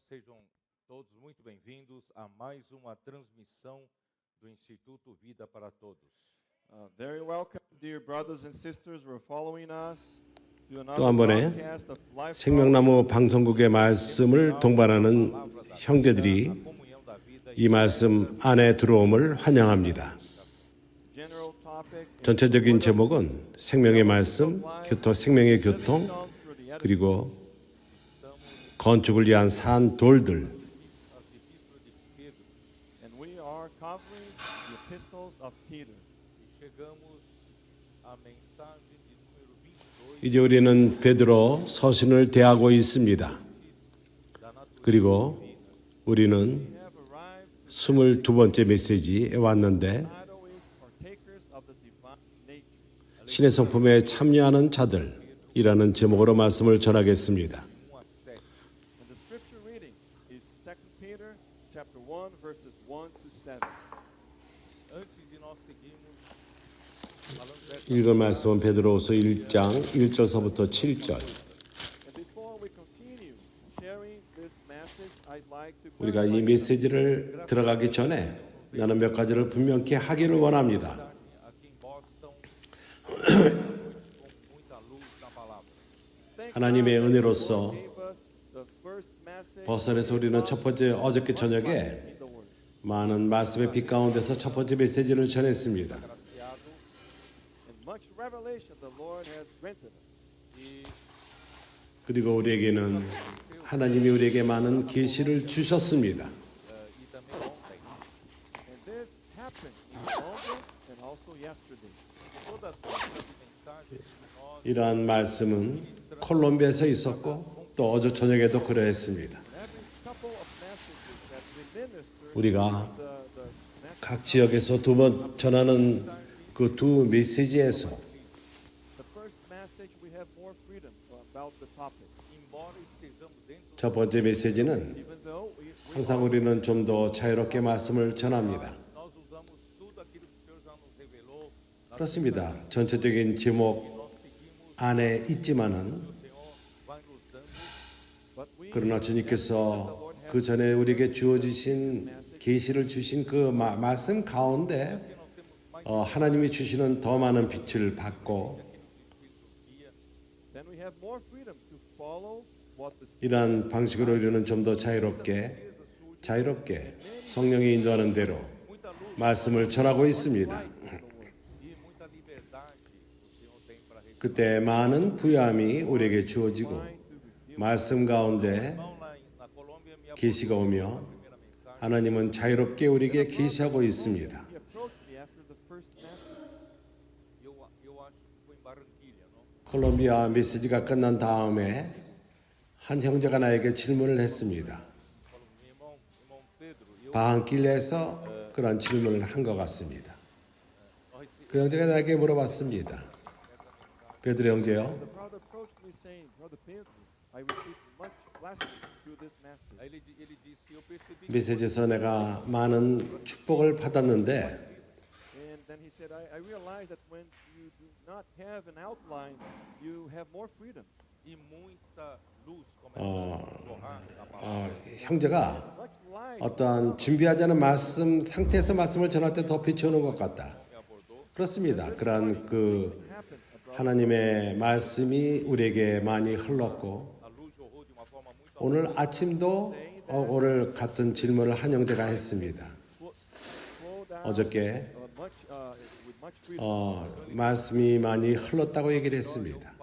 Sejam todos muito bem-vindos a mais uma transmissão do Instituto Vida para Todos. Very welcome, dear brothers and sisters who are following us. 또 한 번에 생명나무 방송국의 말씀을 동반하는 형제들이 이 말씀 안에 들어옴을 환영합니다. 전체적인 제목은 생명의 말씀, 생명의 교통, 그리고 건축을 위한 산 돌들. 이제 우리는 베드로 서신을 대하고 있습니다. 그리고 우리는 22번째 메시지에 왔는데 신의 성품에 참여하는 자들이라는 제목으로 말씀을 전하겠습니다. 읽을 말씀은 베드로후서 1장 1절서부터 7절. 우리가 이 메시지를 들어가기 전에 나는 몇 가지를 분명히 하기를 원합니다. 하나님의 은혜로서 버선에서 우리는 첫 번째 어저께 저녁에 많은 말씀의 빛 가운데서 첫 번째 메시지를 전했습니다. 그리고 우리에게는 하나님이 우리에게 많은 계시를 주셨습니다. 이러한 말씀은 콜롬비아에서 있었고 또 어제 저녁에도 그러했습니다. 우리가 각 지역에서 두 번 전하는 그 두 메시지에서 첫 번째 메시지는 항상 우리는 좀 더 자유롭게 말씀을 전합니다. 그렇습니다. 전체적인 제목 안에 있지만은 그러나 주님께서 그 전에 우리에게 주어지신 계시를 주신 그 말씀 가운데 하나님이 주시는 더 많은 빛을 받고 이러한 방식으로 우리는 좀 더 자유롭게 성령이 인도하는 대로 말씀을 전하고 있습니다. 그때 많은 부요함이 우리에게 주어지고 말씀 가운데 계시가 오며 하나님은 자유롭게 우리에게 계시하고 있습니다. 콜롬비아 메시지가 끝난 다음에 한 형제가 나에게 질문을 했습니다. 바한길에서 그런 질문을 한 것 같습니다. 그 형제가 나에게 물어봤습니다. 베드로 형제요, 메시지에서 내가 많은 축복을 받았는데 형제가 어떠한 준비하지 않은 말씀 상태에서 말씀을 전할 때 더 빛이 오는 것 같다. 그렇습니다. 그러한 그 하나님의 말씀이 우리에게 많이 흘렀고 오늘 아침도 오늘 같은 질문을 한 형제가 했습니다. 어저께 말씀이 많이 흘렀다고 얘기를 했습니다.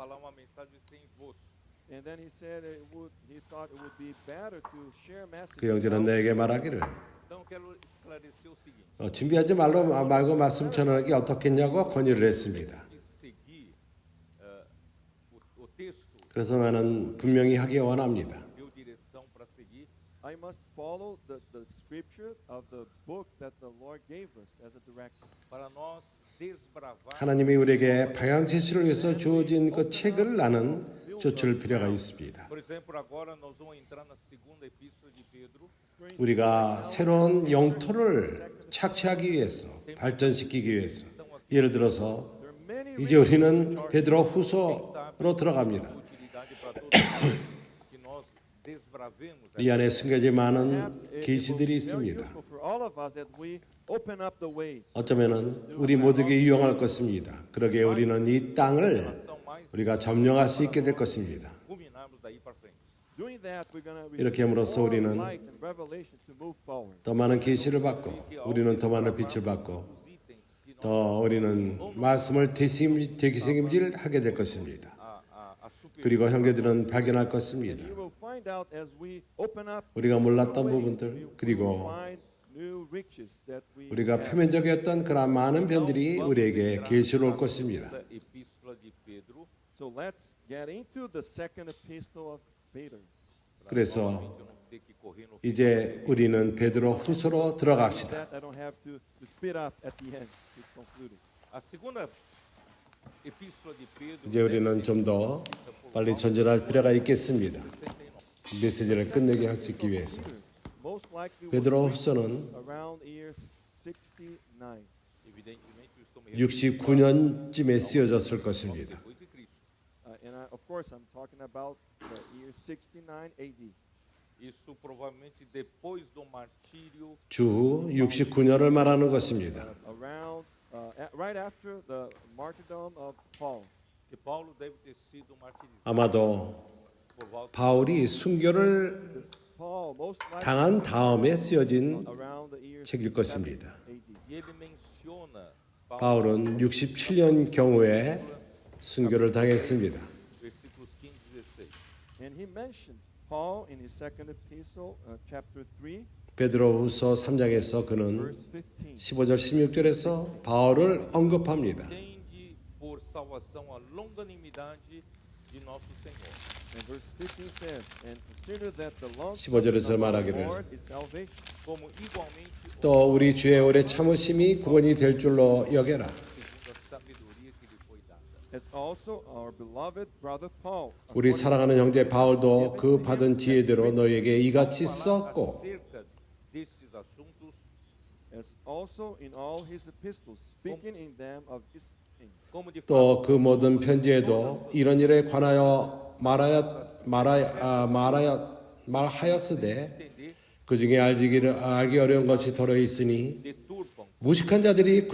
그 형제는 내게 말하기를 준비하지 말고 말씀 전하기 어떻겠냐고 권유를 했습니다. 그래서 나는 분명히 하기 원합니다. I must follow the scripture of the book that the Lord gave us as a direction. desbravar 하나님이 우리에게 방향 제시를 위해서 주어진 그 책을 나는 쫓을 필요가 있습니다. Por exemplo, agora nós vamos entrar na segunda epístola de Pedro. 우리가 새로운 영토를 착취하기 위해서, 발전시키기 위해서, 예를 들어서 이제 우리는 베드로 후서로 들어갑니다. Utilidade para todos que nós desbravemos 이 안에 숨겨진 많은 계시들이 있습니다. For all of us that we open up the way. 어쩌면은 우리 모두에게 유용할 것입니다. 그러기에 우리는 이 땅을 우리가 점령할 수 있게 될 것입니다. ruminarmos daí para frente. Doing that, we're going to 이렇게 함으로써 more 우리는 light and revelation to move forward. 더 많은 계시를 받고 우리는 더 많은 빛을 받고 Os itens que nós, 더 우리는 말씀을 되새김질하게 될 것입니다. a super 그리고 형제들은 발견할 것입니다. You will find out as we open up 우리가 몰랐던 부분들 그리고 find new riches that we 우리가 표면적이었던 그러한 많은 변들이 우리에게 계시로 올 것입니다. da epístola de Pedro. So let's get into the second epistle of Peter. 그래서 Eu não ter que correr no 이제 우리는 베드로 후서로 들어갑시다. That I don't have to speed up at the end to conclude it. A segunda epístola de Pedro. 이제 우리는 좀 더 빨리 전진할 필요가 있겠습니다. 메시지를 끝내게 할 수 있기 위해서. Most likely was 베드로 written 후서는 around year 69. Evidentemente, eu estou me 69년쯤에 쓰여졌을 것입니다. depois de Cristo. Of course, I'm talking about the year 69 AD. Isso provavelmente depois do martírio 주후 69년을 말하는 것입니다. Around, right after the martyrdom of Paul. que Paulo deve ter sido martirizado 아마도 por volta 바울이 순교를 Paul most likely 당한 다음에 쓰여진 around the year 책일 것입니다. AD. e ele menciona 바울은 67년 경우에 순교를 당했습니다. versículos 15 e 16. And he mentioned Paul in his second epistle, chapter 3, 베드로후서 3장에서 그는 verse 15. 15절 16절에서 바울을 언급합니다. Tende por salvação a longanimidade de nosso Senhor. And verse 15 says, and consider that the long 15절에서 suffering of our 말하기를 Lord is salvation. Como igualmente 또 우리 주의 오래 참으심이 구원이 될 줄로 여겨라. segundo a sabedoria que lhe foi dada. As also our beloved brother Paul, 우리 사랑하는 형제 바울도 그 받은 지혜대로 너에게 이같이 Falar 썼고 acerca desses assuntos, as also in all his epistles, speaking in them of these things. como de 또 fato 그 모든 편지에도 이런 일에 관하여 말하였으되 entender, 그 중에 알기 어려운 것이 더러 있으니 deturpam 무식한 자들이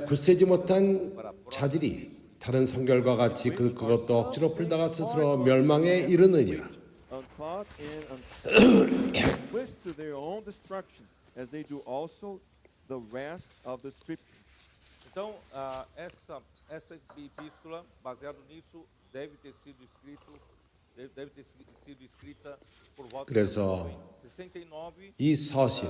굳세지 못한 자들이 다른 성결과 같이 그것도 억지로 풀다가 스스로 멸망에 이르느니라. Untaught and twist to their own destruction, as they do also the rest of the scriptures. Então, essa epístola, baseado nisso, deve ter sido escrita por volta 그래서 de 69 이 서신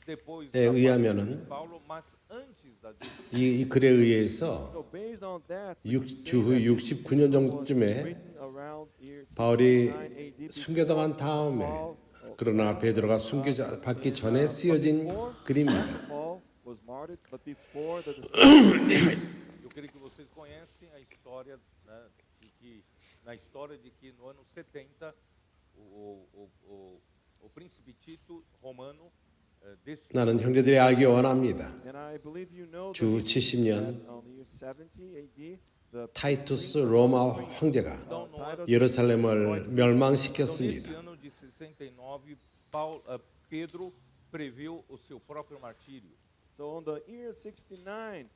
depois 에 da morte 의하면은 de Paulo, mas antes da 이 글에 의해서 So based on that, 주후 69년 정도쯤에 written around year 바울이 69 AD, 순교당한 다음에 그러나 베드로가 순교받기 전에 쓰여진 글입니다. Paul was martyred, but before the Eu creio que vocês conhecem a história, né, na história de que no ano 70 o príncipe Tito romano destruiu 나는 형제들이 알기 원합니다. and I believe you know 주 that 70년 on year 70 AD, the 타이투스 로마 황제가 Então, no ano, 예루살렘을 então, 멸망시켰습니다. nesse ano de 69, Pedro previu o seu próprio martírio. So on the year 69,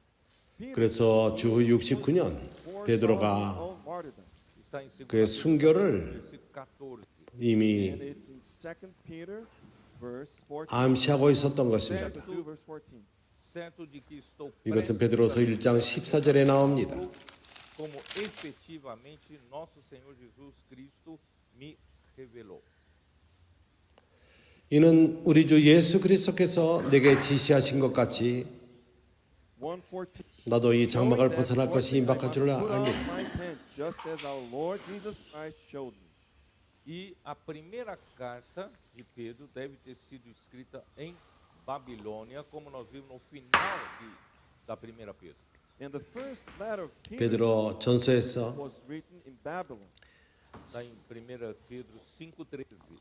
Peter 그래서 주후 69년 foresaw his 베드로가 own martyrdom. Está em 2 그의 순교를 versículo 14. 이미 And it's in 2 Peter, verse 14. 암시하고 있었던 것입니다. Chapter 2, verse 14. Certo de que estou 이것은 prestes 베드로서 a 1장 14절에 나옵니다. como efetivamente nosso Senhor Jesus Cristo me revelou. 이는 우리 주 예수 그리스도께서 내게 지시하신 것 같이 1:14. 나도 이 장막을 벗어날 것이 임박할 줄 알미라. Just as our Lord Jesus Christ showed me. E a primeira carta de Pedro deve ter sido escrita em Babilônia, como nós vimos no final da primeira Pedro. And the first letter of Peter 베드로 전서에서 was written in Babylon. Está em 1 Pedro 5:13.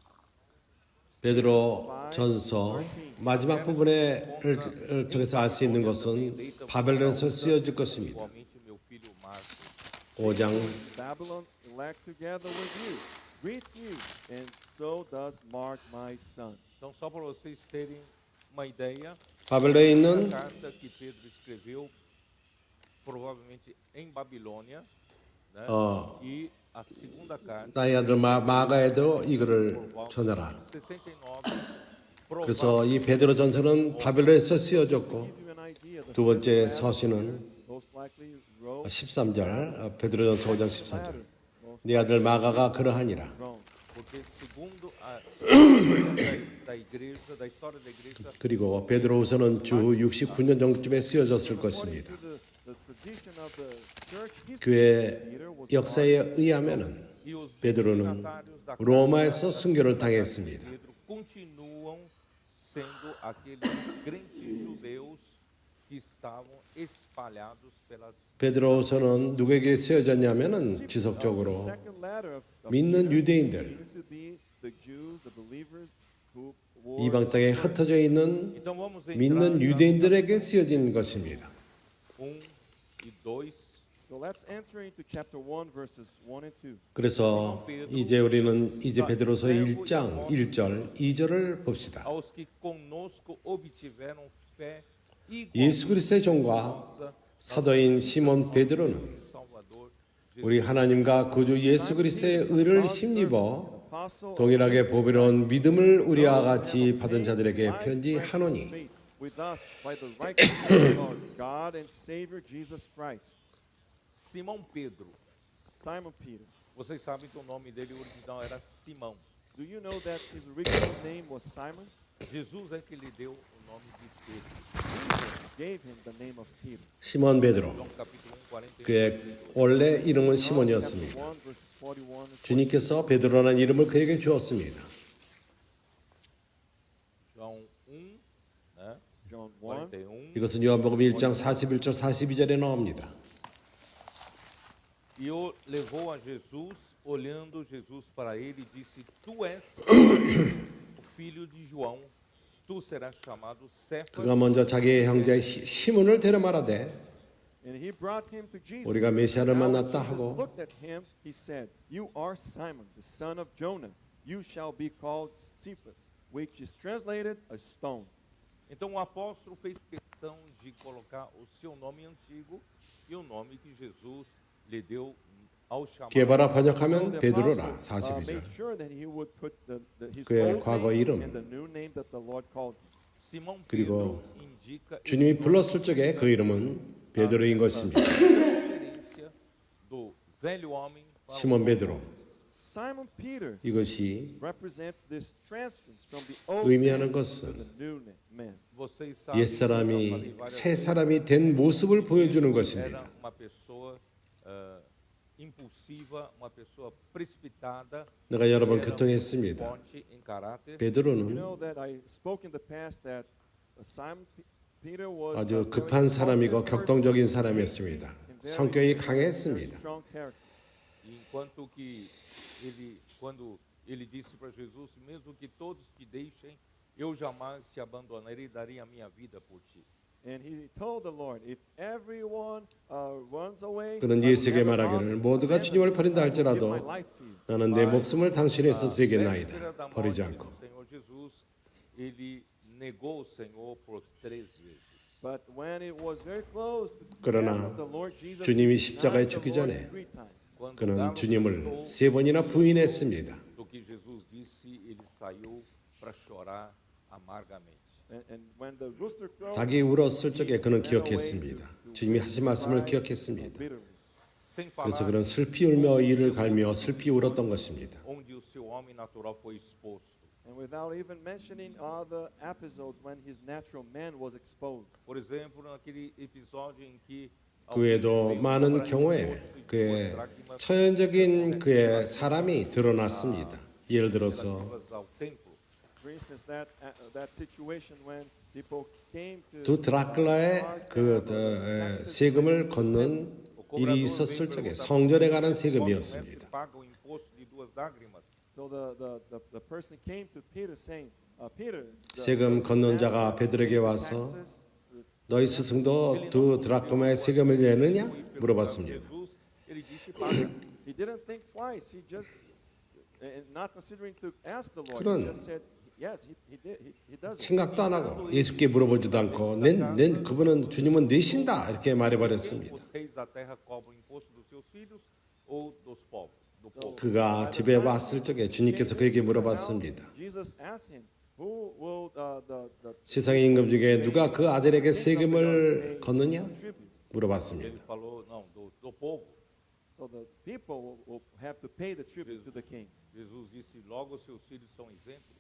베드로 전서 마지막 부분을 통해서 알 수 있는 것은 바벨론에서 쓰여질 것입니다. Igualmente meu filho Marcos. 5장 Babylon elect together with you. Greet you, and so does Mark my son. Então, só para vocês terem uma ideia, 바벨론에 a 있는 carta que Pedro escreveu, provavelmente em Babilônia, né? E a segunda carta, 나의 아들 마가에도 이거를 por volta 전해라. de 69, 그래서 이 베드로 전서는 바벨론에서 쓰여졌고 Give you an idea. The 두 번째 letter 서신은 most likely wrote 13절 베드로전서 5장 14절 letter, most 네 아들 마가가 그러하니라. wrong. porque segundo a da igreja, da história da igreja, 그리고 베드로후서는 주후 69년 정도쯤에 쓰여졌을 것입니다. The tradition of the church history, 교회 Peter was 역사에 의하면은 e os 베드로는 destinatários da 로마에서 순교를 당했습니다. Pedro continuam sendo aqueles crentes judeus que estavam espalhados pela 베드로후서는 누구에게 쓰여졌냐면은 지속적으로 second letter of 믿는 유대인들, to be the Jews, the believers who 이방 땅에 흩어져 있는 Então vamos entrar 믿는 já 유대인들에게 쓰여진 것입니다. 1 e 2. So let's enter into chapter 1 verses 1 and 2. 그래서 이제 우리는 이제 베드로서 1장 1절 2절을 봅시다. Aos que conosco obtiveram fé 예수 그리스도의 종과 사도인 시몬 베드로는 Salvador 우리 하나님과 구주 예수 그리스도의 의를 힘입어 Apostle 동일하게 보배로운 믿음을 우리와 같이 받은 자들에게 편지하노니 faith with us by the righteousness of our God and Savior Jesus Christ. Simão Pedro. Simon Peter. Vocês sabem que o nome dele original era Simão. Do you know that his original name was Simon? Jesus é que lhe deu o nome de Pedro. Jesus gave him the name of Peter. 시몬 베드로 João capítulo 1, 41. 그의 원래 이름은 Chapter 시몬이었습니다. 1 verses 41 and 주님께서 베드로라는 이름을 그에게 주었습니다. João 1, né? John 1. 41. 이것은 요한복음 1장 41절 42절에 나옵니다. E o levou a Jesus, olhando Jesus para ele, e disse: Tu és o filho de João, tu serás chamado Cefas. 그가 먼저 자기의 형제 시몬을 데려 말하되 And he brought him to Jesus. 우리가 메시아를 Now 만났다 Jesus 하고 looked at him, he said, You are Simon, the son of Jonah. You shall be called Cephas, which is translated a stone. Então o apóstolo fez questão de colocar o seu nome antigo e o nome que Jesus lhe deu ao chamar. 게바라 So 번역하면 the 베드로라 apostle, 42절. made sure that he would put his 그의 old 과거 name 이름. and the new name that the Lord called him. Simão 그리고 Pedro indica 주님이 불렀을 적에 그 이름은 베드로인 것입니다. referência do velho homem para o 시몬 novo 베드로. homem. Simon Peter 이것이 represents this transference from the old 의미하는 man to 것은 the new man. Vocês sabem, 옛사람이 새 사람이 된 모습을 보여주는 era 것입니다. uma pessoa impulsiva, uma pessoa precipitada, 내가 여러 번 era 교통했습니다. forte em caráter. You 베드로는 know that I spoke in the past that Simon Peter was a 아주 very 급한 사람이고 impulsive 격동적인 person 사람이었습니다. and very 성격이 강했습니다. strong character. E enquanto que quando ele disse para Jesus, mesmo que todos te deixem, eu jamais te abandonarei e darei a minha vida por ti. And he told the Lord, if everyone runs away, 그는 I will 예수에게 never 말하기를 abandon 모두가 them. 주님을 버린다 I will give 할지라도 my life to you. 나는 내 목숨을 당신에서 véspera 드리겠나이다. da 버리지 morte 않고. do Senhor Jesus, ele negou o Senhor por 3 vezes. But when it was very close to the 그러나 death of the Lord Jesus, 주님이 he 십자가에 denied the 죽기 Lord 전에 3 times. Quando 그는 Galo 주님을 cantou 3번이나 부인했습니다. do que Jesus disse, ele saiu para chorar amargamente. And when the rooster crowed, 자기 울었을 적에 그는 he ran away 기억했습니다. to 주님이 하신 말씀을 cry 기억했습니다. bitterly. Sem 그래서 falar 그는 슬피 울며 이를 갈며 슬피 울었던 것입니다. onde o seu homem natural foi exposto. And without even mentioning other episodes when his natural man was exposed. Por exemplo, naquele episódio em que 그 외에도 많은 경우에 그의 처연적인 그의 사람이 드러났습니다. 예를 들어서 ao templo, For instance, that situation when People came to 두 드라클라의 세금을 걷는 일이 있었을 적에 성전에 가는 세금이었습니다. Paga o imposto de 2 lágrimas. so the person came to Peter saying, Peter, 세금 걷는 자가 베드로에게 와서 taxes, 너희 스승도 두 드라크마의 세금을 내느냐 물어봤습니다. Jesus, ele disse paga. he didn't think twice. He just, and not considering to ask the Lord, 그런 he just said, yes, he did. He does it. 생각도 안 하고 예수께 물어보지도 않고 그분은 주님은 내신다 이렇게 말해버렸습니다. Os reis da terra cobram imposto dos seus filhos ou dos povos, do povo. 그가 집에 왔을 적에 주님께서 그에게 물어봤습니다. Jesus asked him, who will the 세상의 임금 중에 누가 그 아들에게 세금을 걷느냐 Ele 물어봤습니다. falou, não, do povo. So the people will have to pay the tribute to the king. Jesus disse, logo os seus filhos são isentos.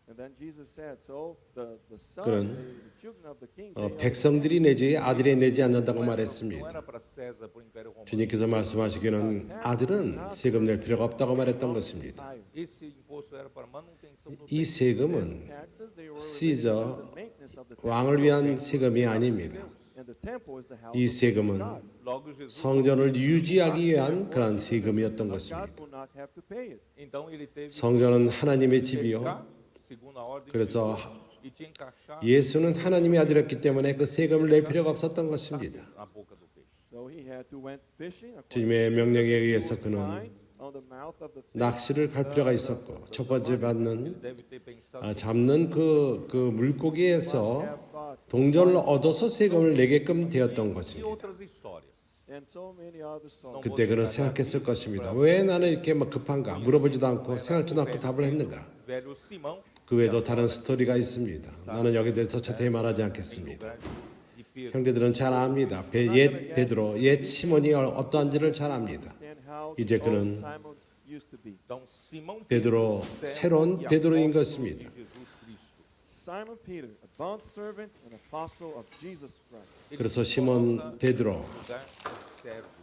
And then Jesus said, so the sons, 그런, the children of the king, they are 백성들이 내지 아들이 내지 않는다고 Não 말했습니다. era para César, para o Império Romano. 주님께서 말씀하시기는 아들은 세금 낼 필요가 없다고 말했던 것입니다. higher. Esse imposto era para manutenção do 이 세금은 Taxes, they were 시저 related to the maintenance of the temple. 왕을 위한 세금이 아닙니다. And the temple is the house 이 of 세금은 God. Logo Jesus, 성전을 유지하기 위한 그런 세금이었던 God 것입니다. will not have to pay it. então ele teve 성전은 하나님의 que 집이요. fechar, segundo a ordem de 그래서 Jesus, e tinha que encaixar 예수는 하나님의 아들이었기 때문에 그 세금을 낼 필요가 없었던 것입니다. na boca do peixe. So he had to went fishing according 주님의 명령에 의해서 to 그는 line on the mouth of the fish. 낚시를 갈 필요가 있었고 첫 번째 받는 Deve ter pensado 잡는 그 물고기에서 Have thought, 동전을 얻어서 세금을 내게끔 되었던 e 것입니다. outras histórias. and so many other stories. 그때 그는 생각했을 것입니다. 왜 나는 이렇게 막 급한가? 물어보지도 않고 생각지도 않고 답을 했는가? Velho Simão, 그 외에도 다른 스토리가 있습니다. 나는 여기 대해서 자세히 말하지 않겠습니다. de Pedro. 형제들은 잘 압니다. 옛 베드로, 옛 시몬이 어떠한지를 잘 압니다. Understand how 이제 old 그는 Simon used to be. Então, Simão 베드로, Pedro, 새로운 servo e 베드로인 apóstolo 것입니다. de Jesus Cristo. Simon Peter, a bond servant and apostle of Jesus Christ. Ele 그래서 se 시몬 coloca 베드로, no lugar de servo.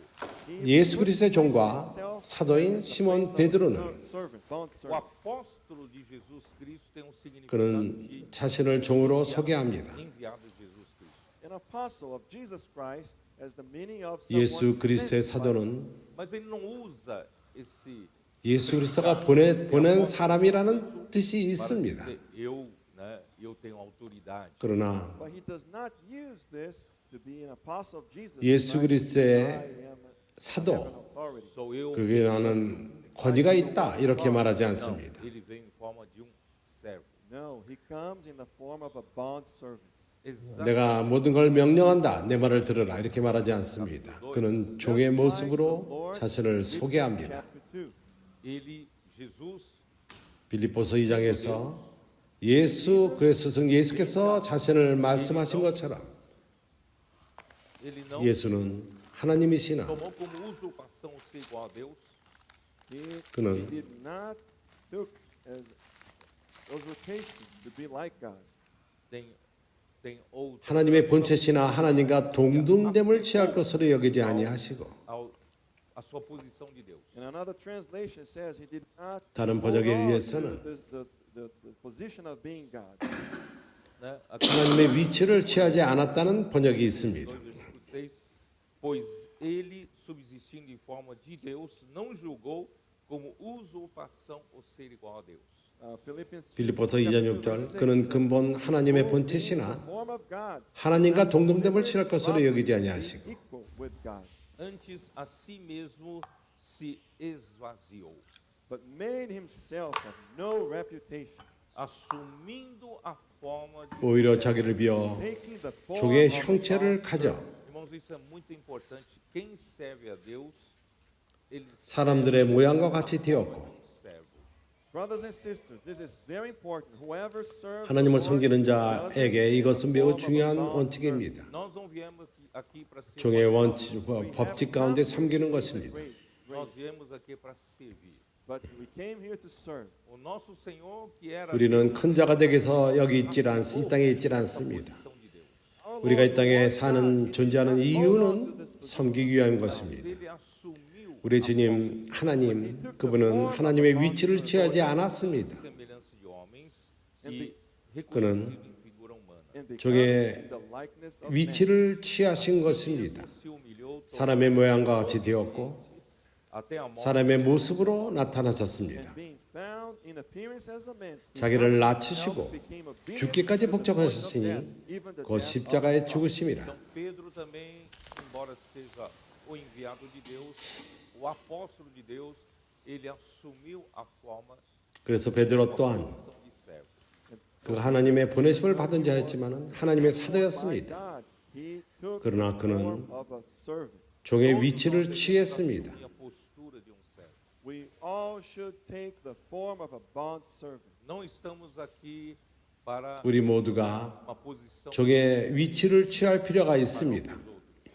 예수 그리스도의 종과 사도인 시몬 베드로는 servant, bond O servant. apóstolo de Jesus Cristo tem um significado 그는 de 자신을 종으로 소개합니다. enviado de Jesus Cristo. An apostle of Jesus Christ as the meaning of 예수 someone 그리스도의 sent by 사도는 Mas ele não usa esse 예수 그리스도가 보낸 사람이라는 뜻이 para 있습니다. dizer eu tenho autoridade. 그러나 But he does not use this to be an apostle of Jesus 예수 Christ. 그리스도의 I am an 사도, authority. Sou eu. 그게 나는 권위가 있다 이렇게 말하지 않습니다. Ele vem em forma de servo. No, he comes in the form of a bond servant. 내가 모든 걸 명령한다. 내 말을 들으라. 이렇게 말하지 않습니다. 그는 종의 모습으로 자신을 소개합니다. Chapter 2. Ele, Jesus, 빌립보서 2장에서 예수 그의 스승 예수께서 자신을 말씀하신 것처럼 ele não 예수는 하나님이시나 tomou como usurpação o ser igual a Deus. 그는 He did not took as usurpation to be like God. Tem outra 하나님의 본체시나 하나님과 동등됨을 취할 것으로 여기지 아니하시고 a sua posição de Deus. And another translation says he did not 다른 hold 번역에 on 의해서는 to the position of being God. Né? Aqui 하나님의 위치를 취하지 않았다는 번역이 있습니다. 2:6, pois ele, subsistindo em forma de Deus, não julgou como usurpação o ser igual a Deus. Philippians 빌립보서 2장 6절 그는 근본 하나님의 본체시나 form of God, 하나님과 동등됨을 취할 것으로 여기지 아니하시고 equal with God, Antes a si mesmo se esvaziou, but made himself of no reputation, assumindo a forma de 오히려 자기를 비워 taking the form 종의 of a 형체를 bond 가져 Irmãos, isso é muito importante. Quem serve a Deus, ele 사람들의 모양과 같이 되었고 servo. Brothers and sisters, this is very important. Whoever serves 하나님을 the Lord 섬기는 does 자에게 it in 이것은 the 매우 form of a 중요한 bond 원칙입니다. Nós não viemos aqui para ser 종의 원칙, 법칙 가운데 섬기는 것입니다. servant. Nós viemos aqui para servir. But we came here to serve. O nosso Senhor que era 우리는 큰 자가 되기서 여기 있질 이 땅에 있질 않습니다. a posição de Deus. 우리가 이 땅에 사는 존재하는 이유는 섬기기 위한 것입니다. Ele assumiu 우리 주님 하나님 그분은 하나님의 위치를 취하지 않았습니다. semelhança de homens e 그는 reconhecido em figura humana. And become 종의 in the likeness of man. 위치를 취하신 것입니다. se humilhou 사람의 모양과 같이 되었고 até a morte. 사람의 모습으로 나타나셨습니다. And being found in appearance as a man, he 자기를 himself 낮추시고 became obedient 죽기까지 to the point of 복종하셨으니 death, even the 그 death of 십자가의 the cross. 죽으심이라. Então Pedro também, embora seja o enviado de Deus, o apóstolo de Deus, ele assumiu a forma 그래서 베드로 또한 de servo. 그 하나님의 보내심을 받은 자였지만 하나님의 By 사도였습니다. God, he took 그러나 the 그는 form of a servant. 종의 위치를 취했습니다. Tinha a postura de um servo. We all should take the form of a bond servant. Não estamos aqui para 우리 모두가 uma posição 종의 위치를 취할 필요가 있습니다.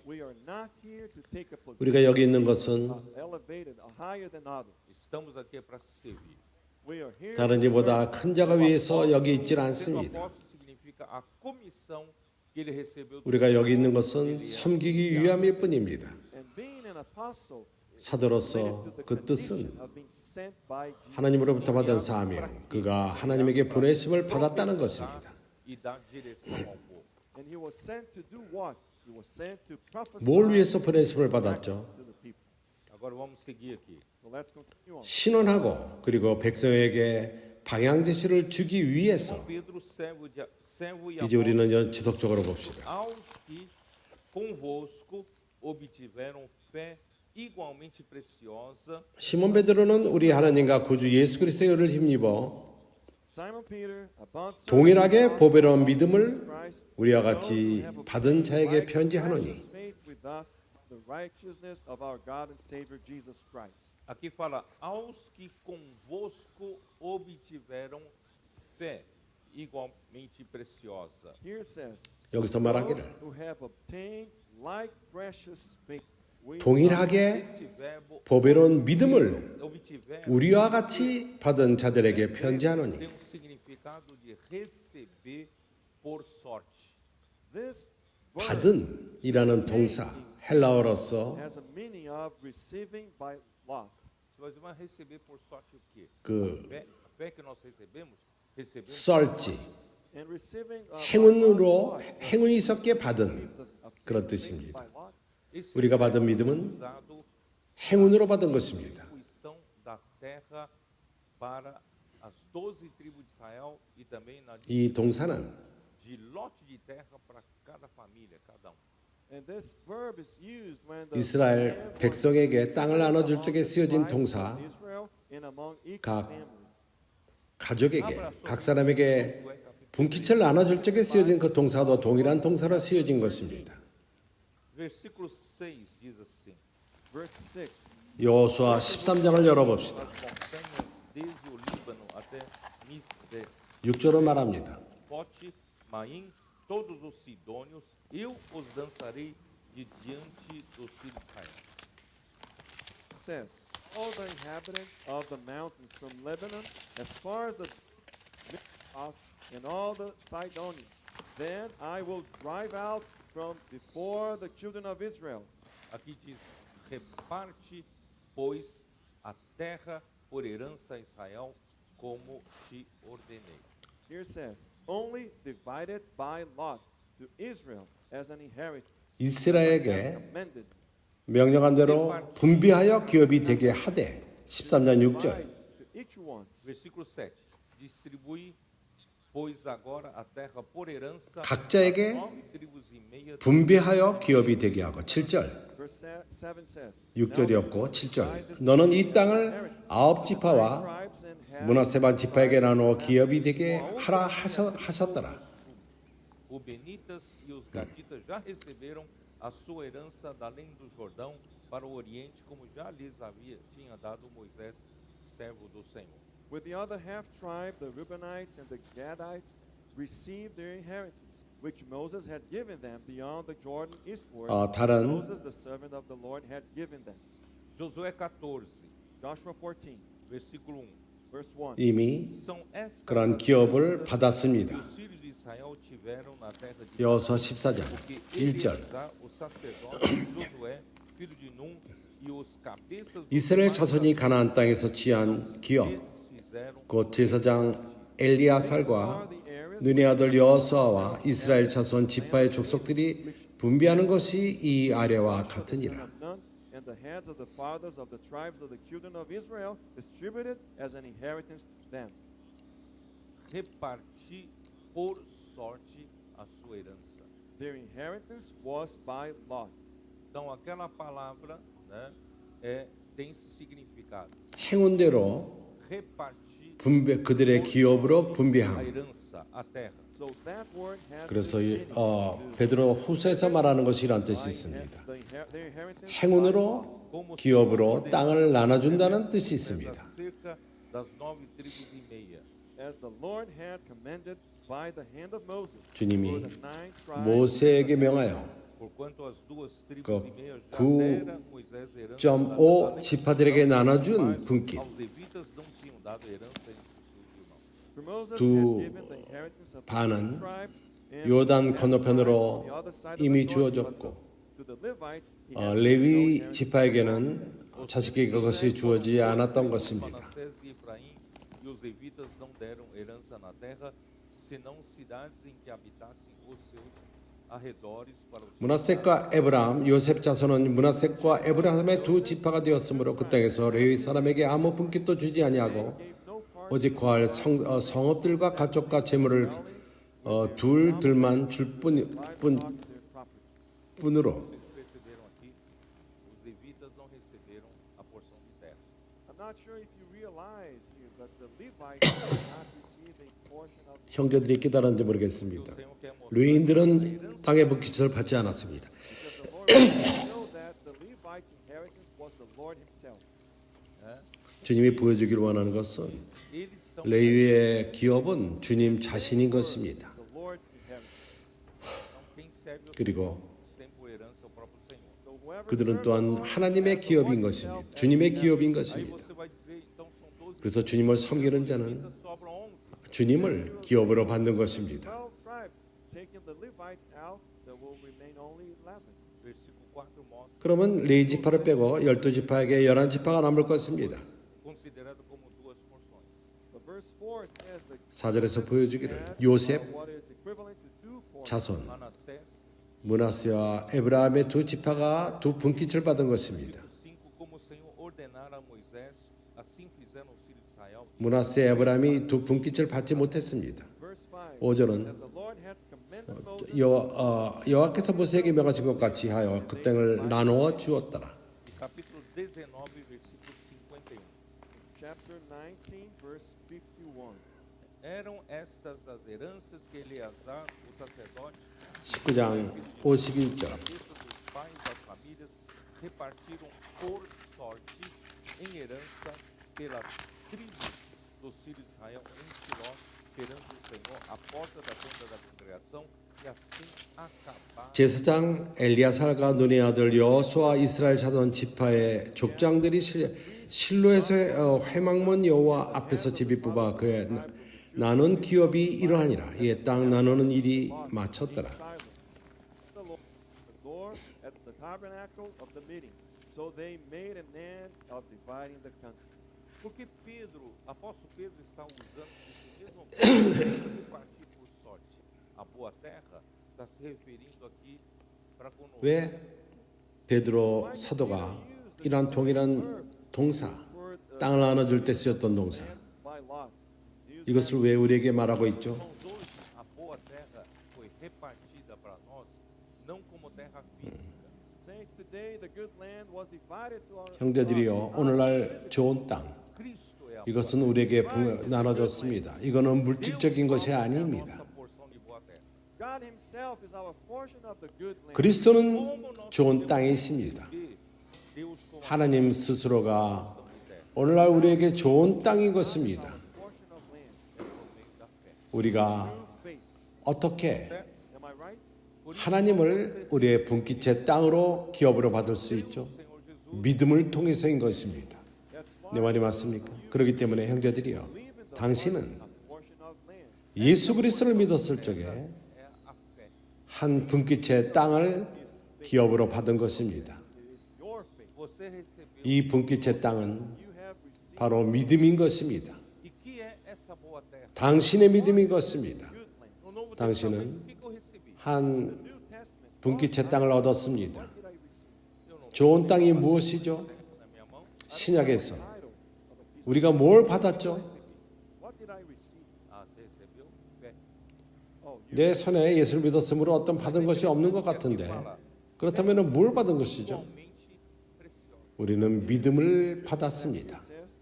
We are not here to take a position 우리가 여기 있는 것은 elevated, higher than others. estamos aqui para servir. We are here 다른 to 이보다 serve. 큰 자가 위해서 여기 있질 Sendo 않습니다. apóstolo significa a comissão que ele recebeu do 우리가 여기 있는 것은 섬기기 위함일 뿐입니다. And being an apostle 사도로서 related to 그 the 뜻은 condition of being sent by Jesus. 하나님으로부터 받은 사명, 그가 하나님에게 보내심을 받았다는 것입니다. e dar direção ao povo. And he was sent to do what? He was sent to prophesy 뭘 위해서 보내심을 받았죠? to the people. Agora vamos seguir aqui. So let's continue on. 신원하고 그리고 백성에게 방향 제시를 주기 위해서 Pedro, servo e 이제 우리는 지속적으로 봅시다. aos que convosco obtiveram fé igualmente preciosa 시몬 베드로는 우리 하나님과 구주 예수 그리스도의 의를 힘입어 Simon Peter, a bond servant 동일하게 of 보배로운 Jesus 믿음을 Christ, 우리와 those 같이 who have 받은 obtained 자에게 like 편지하노니 precious faith with us, the righteousness of our God and Savior Jesus Christ. aqui fala aos que convosco obtiveram fé igualmente preciosa. Here it says, 여기서 those 말하기를 who have obtained like precious faith with 동일하게 Esse verbo 보배로운 믿음을 obtiveram 우리와 같이 받은 자들에게 편지하노니 tem significado de receber por sorte. this verb 받은이라는 동사 헬라어로서 has a meaning of receiving by lot. Você vai receber por sorte o quê? 그 A fé que nós recebemos 썰지 And receiving 행운으로 행운이 섞여 받은 그런 뜻입니다. by lot. esse 우리가 받은 verbo 믿음은 usado 행운으로 받은 것입니다. distribuição da terra para as 12 tribos de Israel e também na 이 동사는 de lote de terra para cada família, cada um. And this verb is used when the 이스라엘 land was 백성에게 땅을 나눠줄 적에 among the 쓰여진 tribes 동사 of Israel and among each 각 family. 가족에게 각 사람에게 분깃을 나눠줄 적에 쓰여진 그 동사도 동일한 동사로 쓰여진 것입니다. Versículo 6 diz assim: Verse 6. 여호수아 13장을 열어봅시다. As montanhas desde o Líbano até Mispe, 6절은 말합니다. Pote, Maim, todos os sidônios, eu os dançarei de diante dos filhos de Israel. Says, all the inhabitants of the mountains from Lebanon, as far as the of and all the Sidonians, then I will drive out from before the children of Israel. Aqui diz: reparte, pois, a terra por herança a Israel, como te ordenei. Here it says, only divided by lot to Israel as an inheritance. 이스라엘에게 Commanded. 명령한 대로 분비하여 기업이 되게 하되 13장 6절 Divide to each one. Versículo 7. Distribui, pois, agora a terra por herança 각자에게 às 9 tribos e meia 분비하여 기업이 되게 하고 7절 Verse 7 says, 6절이었고 7절 너는 이 땅을 9지파와 tribes and have 문하세 지파에게 나누어 기업이 되게 하라 하셨더라. Rubenitas e os Gaditas já receberam a sua herança da além do Jordão para o Oriente, como já lhes tinha dado Moisés, servo do Senhor. With the other half tribe, the Reubenites and the Gadites received their inheritance, which Moses had given them beyond the Jordan eastward. 다른 Moses, the servant of the Lord, had given them. Josué 14, Joshua 14, versículo 1. verse 1. 이미 São estas 그런 as 기업을 que 받았습니다. os filhos de Israel tiveram na terra de 여호수아 14장 porque 1절 Eleazar, o sacerdote, Josué, filho de Num, e os cabeças dos 이스라엘 pais 자손이 가나안 땅에서 취한 기업 deles fizeram 곧 제사장 엘리야살과 Are the areas 눈의 아들 여호수아와 이스라엘 자손 지파의 족속들이 분배하는 것이 이 아래와 같으니라. And the heads of the fathers of the tribes of the children of Israel distributed as an inheritance to them. Reparti por sorte a sua herança. Their inheritance was by lot. Então aquela palavra, né, tem esse significado. 행운대로 Repartir 그들의 기업으로 a 분배함. herança, a terra. So that word has 그래서 the meaning to 베드로 후서에서 말하는 것이 이란 뜻이 있습니다. their inheritance 행운으로 기업으로 땅을 나눠준다는 뜻이 있습니다. Cerca das 9 tribos e meia. as the Lord had commanded by the hand of Moses. 주님이 For the 9 tribes 모세에게 명하여 Porquanto as 2 tribos 그 e meia já 구 dera Moisés herança 5 지파들에게 나눠준 분깃. aos levitas não tinham dado herança entre os seus irmãos. For Moses 두 had given the inheritance of the 반은 tribes and 요단 that 건너편으로 tribe on the other side of the 이미 Jordan, 주어졌고 but to the Levites he had 레위 no inheritance. 지파에게는 자식에게 그것이 주어지지 않았던 것입니다. Manassés e Efraim e os levitas não deram herança na terra, senão cidades em que habitassem os seus arredores para os 문하셋과 에브라함, 요셉 자손은 문하셋과 에브라함의 두 지파가 되었으므로 그 땅에서 레위 사람에게 아무 분깃도 주지 아니하고 오직 거할 성읍들과 가족과 재물을 둘들만 줄 뿐으로 receberam aqui, os levitas não receberam a porção de terra. I'm not sure if you realize here, but the Levites did not receive a portion of 형제들이 깨달았는지 모르겠습니다. O Senhor quer mostrar 레위인들은 땅의 분깃을 받지 않았습니다. the Lord. We know that the Levites' inheritance was the Lord Himself. 주님이 보여주기를 원하는 것은 eles são 레위의 기업은 주님 자신인 것입니다. The Lord's inheritance. então, quem serve ao 그리고 tem por herança o próprio Senhor. So whoever 그들은 serves 또한 the Lord 하나님의 has the 기업인 Lord 것입니다. Himself as 주님의 기업인 Aí 것입니다. você vai dizer, então são 12 그래서 주님을 섬기는 자는 levitas, sobram 11. 주님을 기업으로 받는 것입니다. 12 tribes. Taking the Levites out, there will remain only 11. Versículo 4 mostra 그러면 레위 지파를 빼고 12지파에게 11지파가 남을 것입니다. considerado como duas porções. But verse 4 says the 4절에서 보여주기를 요셉 what is equivalent to two portions. 자손 Manassés, 문하세와 에브라함의 두 지파가 두 분깃을 받은 것입니다. 5, como o Senhor ordenara a Moisés, assim fizeram os filhos de Israel. 문하세 에브라함이 두 분깃을 받지 못했습니다. Verse 5. 5절은 As the Lord had commanded Moses, 여호와께서 모세에게 명하신 것 같이 하여 그 땅을 나누어 주었더라. Capítulo 19, versículo 51. chapter 19, verse 51. Eram estas as heranças que Eleazar, o sacerdote, 19장 51절. cabeça dos pais das famílias, repartiram por sorte em herança pelas tribos dos filhos de Israel em Siló, perante o Senhor, à porta da tenda da congregação, e assim acabaram. 제사장 엘리야살과 눈의 아들 여호수아 이스라엘 자손 지파의 족장들이 실로에서 회막문 여호와 앞에서 제비 뽑아 그의 나눈 기업이 이러하니라. 이에 땅 나누는 일이 마쳤더라. The door at the tabernacle of the meeting. So they made an end of dividing the country. Porque Pedro, apóstolo Pedro está usando esse mesmo verbo, repartir por sorte. A boa terra está se referindo aqui para conosco. 왜 베드로 사도가 이러한 동일한 동사, 땅을 나눠줄 때 쓰였던 동사, By lot. 이것을 왜 우리에게 말하고 있죠? Irmãos, hoje a boa terra foi repartida para nós, não como terra física. Saints, today the good land was divided to our 형제들이여, 오늘날 좋은 땅, Cristo é a 이것은 우리에게 나눠줬습니다. 이거는 물질적인 것이 아닙니다. nossa porção de boa terra. God Himself is our portion of the good land. 그리스도는 좋은 땅이십니다. Deus com 하나님 스스로가 오늘날 우리에게 좋은 땅인 것입니다. Portion of land. por meio da fé. 우리가 Faith. 어떻게 Am I right? 하나님을 우리의 분깃의 땅으로 기업으로 받을 수 있죠? Senhor Jesus, 믿음을 통해서인 것입니다. That's why 내 말이 맞습니까? 그렇기 때문에 형제들이여, believe in the 당신은 portion of land. 예수 그리스도를 믿었을 적에 é a fé. 한 분깃의 땅을 기업으로 받은 것입니다. It is your faith. Você recebeu. 이 분깃의 땅은 You have received 바로 믿음인 것입니다. E que é essa boa terra? 당신의 믿음인 것입니다. good land. Novo 당신은 Testamento, o que que eu recebi? 한 New Testament. 분기체 땅을 얻었습니다. What did I receive? Eu não 좋은 땅이 무엇이죠? tenho na minha mão. 신약에서 Title of a piece. 우리가 뭘 받았죠? What did I receive? Ah, você recebeu? Fé. Oh, you 내 손에 예수를 믿었으므로 어떤 받은 것이 없는 것 같은데 그렇다면 뭘 받은 것이죠? Igualmente preciosa. 우리는 믿음을 받았습니다. says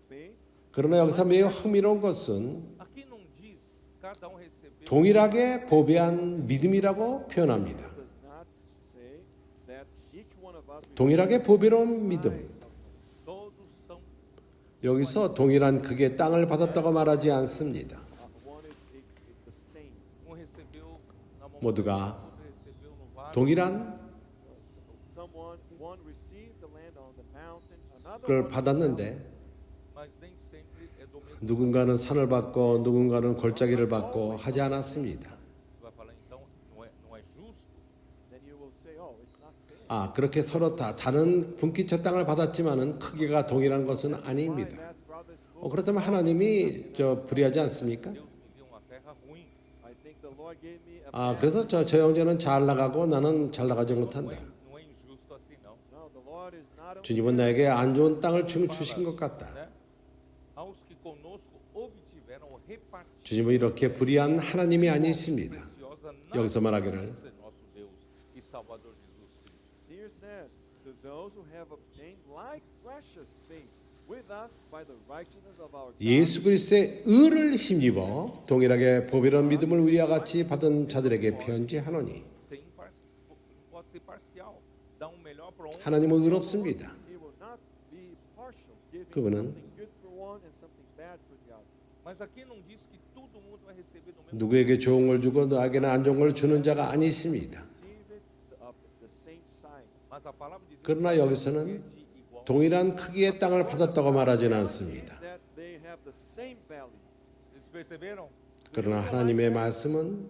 faith. 그러나 여기서 매우 흥미로운 것은 Aqui não diz cada recebeu. 동일하게 보배한 믿음이라고 표현합니다. Does not say that each one of us 동일하게 보배로운 믿음. Todos são 여기서 동일한 크기의 땅을 받았다고 말하지 않습니다. one is the same. recebeu na mão, 모두가 outro recebeu no vale. 동일한 One received the land on the mountain, another 걸 one 받았는데 Mas nem sempre é do mesmo. 누군가는 산을 받고 누군가는 골짜기를 받고 하지 않았습니다. Vai falar então, não é justo. then you will say, oh, it's not fair. 아, 그렇게 서로 다 다른 분기체 땅을 받았지만은 크기가 동일한 것은 아닙니다. That brothers will, 그렇다면 하나님이 불의하지 않습니까? Deus me deu uma terra ruim. I think the Lord gave me a 아, 그래서 저 형제는 잘 나가고 나는 잘 나가지 못한다. Não é injusto assim não. no, the Lord is not 주님은 나에게 안 좋은 땅을 주신 것 같다. Né? Aos que conosco obtiveram o repartir 주님은 이렇게 불의한 하나님이 아니십니다. preciosa 여기서 na 말하기를 presença de nosso Deus e Salvador Jesus Cristo. Here says, to those who have obtained like precious faith with us by the righteousness of our God. 예수 그리스도의 의를 힘입어 동일하게 보배로운 믿음을 우리와 같이 받은 자들에게 편지하노니 Pode ser parcial. Dá melhor para um. 하나님은 의롭습니다. He will not be partial, giving 그분은 something good for one and something bad for the other. Mas aqui não diz que todo mundo vai receber do mesmo. 누구에게 좋은 걸 주고 너에게는 안 좋은 걸 주는 자가 아니십니다. Receive it of the same size. Mas a palavra de Deus 그러나 여기서는 é de igual. 동일한 크기의 땅을 받았다고 말하지는 않습니다. That they have the same value. Eles perceberam? 그러나 하나님의 말씀은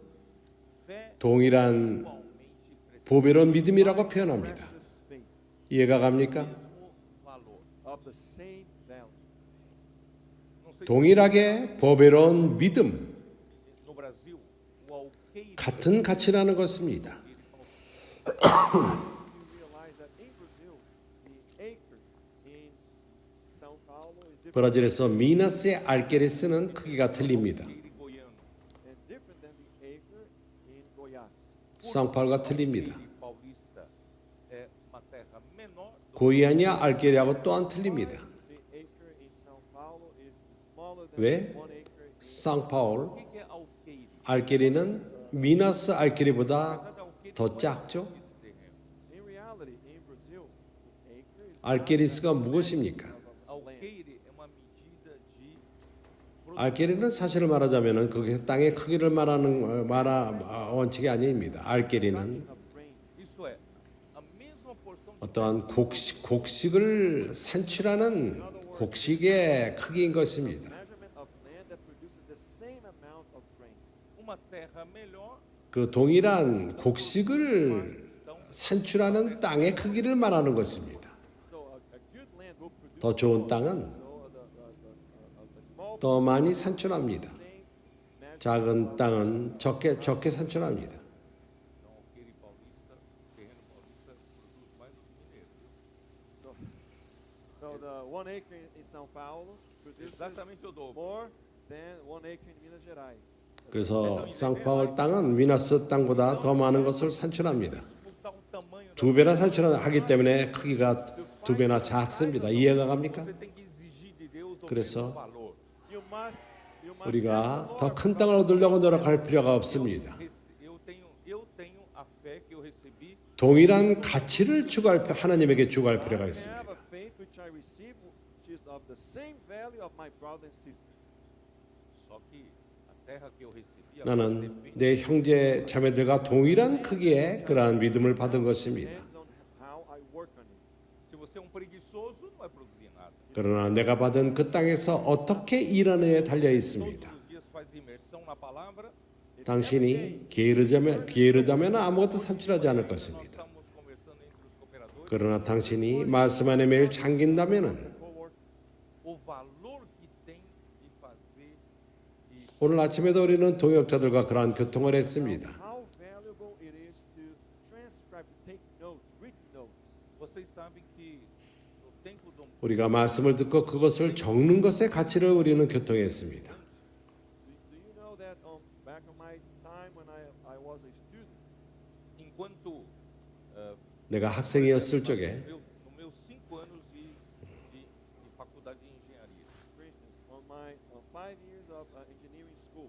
Fé 동일한 igualmente preciosa. 보배로운 믿음이라고 표현합니다. Precious faith 이해가 갑니까? Mesmo valor. of the same value. Não sei 동일하게 보배로운 믿음, se no Brasil o alqueire 같은 가치라는 것입니다. You realize that in Brazil, the acre in São Paulo is different 브라질에서 미나스의 알게리스는 크기가 틀립니다. alqueire goiano. and different than the acre in Goiás. 상파울과 틀립니다. Alqueire paulista é uma terra menor do 고이아니아 알게리하고 또한 틀립니다. The acre in São Paulo is smaller than 왜? one acre in 상파울 O que é alqueire? 알게리는 미나스 알게리보다 더 작죠? In reality, in Brazil, the acre is 알게리스가 무엇입니까? Alqueire é uma medida de 알게리는 사실을 말하자면은 그게 땅의 크기를 말하는 원칙이 아닙니다. 알게리는 of grain. Isso é, a mesma porção de 어떠한 곡식을 산출하는 곡식의 크기인 것입니다. Measurement of land that produces the same amount of grain. uma terra melhor, 그 동일한 곡식을 산출하는 땅의 크기를 말하는 것입니다. So a good land will produce 더 좋은 땅은 so a small 더 많이 산출합니다. same measure. 작은 땅은 적게 산출합니다. então alqueire paulista, terreno paulista produz mais do que mineiro. So the 1 acre in São Paulo produces Exatamente o dobro. more than 1 acre in Minas Gerais. 그래서 상파울 땅은 미나스 땅보다 더 많은 것을 산출합니다. Multiplicar o tamanho da 두 배나 산출하기 때문에 크기가 두 배나 작습니다. 이해가 갑니까? você tem que exigir de Deus o 그래서 mesmo valor. You must 우리가 더 큰 땅을 얻으려고 노력할 필요가 없습니다. Eu tenho a fé que eu recebi. 동일한 가치를 하나님에게 추구할 필요가 I 있습니다. have a faith which I receive, which is of the same value of my brother and sister. Só que a terra que eu recebi agora 나는 depende 내 형제 자매들과 동일한 크기의 그러한 믿음을 받은 것입니다. Depends on how I work on it. se você é um preguiçoso, não vai produzir nada. 그러나 내가 받은 그 땅에서 어떻게 일하느냐에 달려 있습니다. Todos os dias faz imersão na palavra. 당신이 게으르다면 아무것도 산출하지 않을 Nós 것입니다. estamos conversando entre os cooperadores. 그러나 당신이 말씀 안에 매일 잠긴다면은 Co-work. O valor que tem de fazer e 오늘 아침에도 우리는 동역자들과 그러한 교통을 했습니다. how valuable it is to transcribe, to take notes, written notes. Vocês sabem que no tempo do 우리가 말씀을 듣고 그것을 적는 것의 가치를 우리는 교통했습니다. Do you know that back in my time when I was a student, enquanto 내가 학생이었을 적에 nos meus 5 anos de faculdade de engenharia, for instance, on my 5 years of engineering school,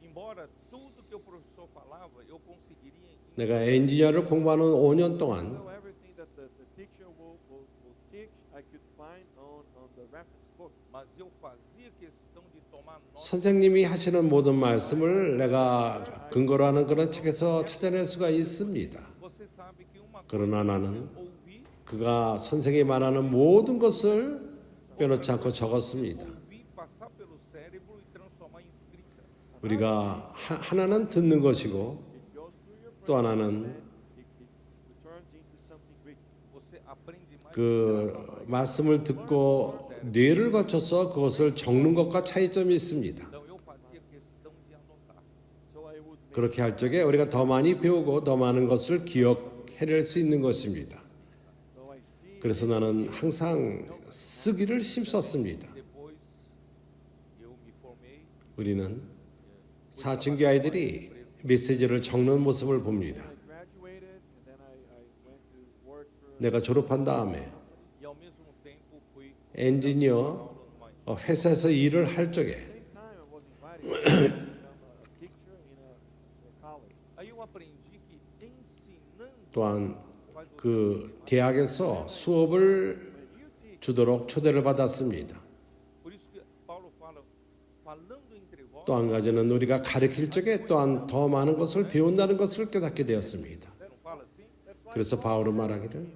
embora tudo que o professor falava eu conseguiria 내가 엔지니어를 공부하는 5년 동안 know everything that the teacher will teach, I could find on the reference book. mas eu fazia questão de tomar nota. 선생님이 하시는 모든 말씀을 내가 근거로 하는 그런 책에서 찾아낼 수가 있습니다. Você sabe que uma 그러나 나는 ouvir, 그가 선생이 말하는 모든 것을 빼놓지 않고 적었습니다. ouvir, passar pelo cérebro e transformar em escrita. 우리가 하나는 듣는 것이고 It goes through your 또 brain 하나는 and it turns into something written. Você aprende mais 그 말씀을 듣고 뇌를 거쳐서 그것을 적는 것과 차이점이 있습니다. então eu fazia questão de anotar. So I would make, 그렇게 할 적에 우리가 더 많이 배우고 더 많은 것을 기억해낼 수 있는 것입니다. so I see 그래서 나는 항상 쓰기를 힘썼습니다. Depois eu me formei, 우리는 사춘기 아이들이 메시지를 적는 모습을 봅니다. I graduated and then I went to work for 내가 졸업한 다음에 e ao mesmo tempo fui 엔지니어 aula numa 회사에서 일을 할 적에 same time I was invited to become a teacher in a college. aí eu aprendi que ensinando 또한 그 대학에서 수업을 주도록 초대를 받았습니다. por isso que Paulo fala falando entre vós 또 한 가지는 우리가 가르칠 적에 또한 더 많은 것을 배운다는 것을 깨닫게 되었습니다. não fala assim 그래서 바울은 말하기를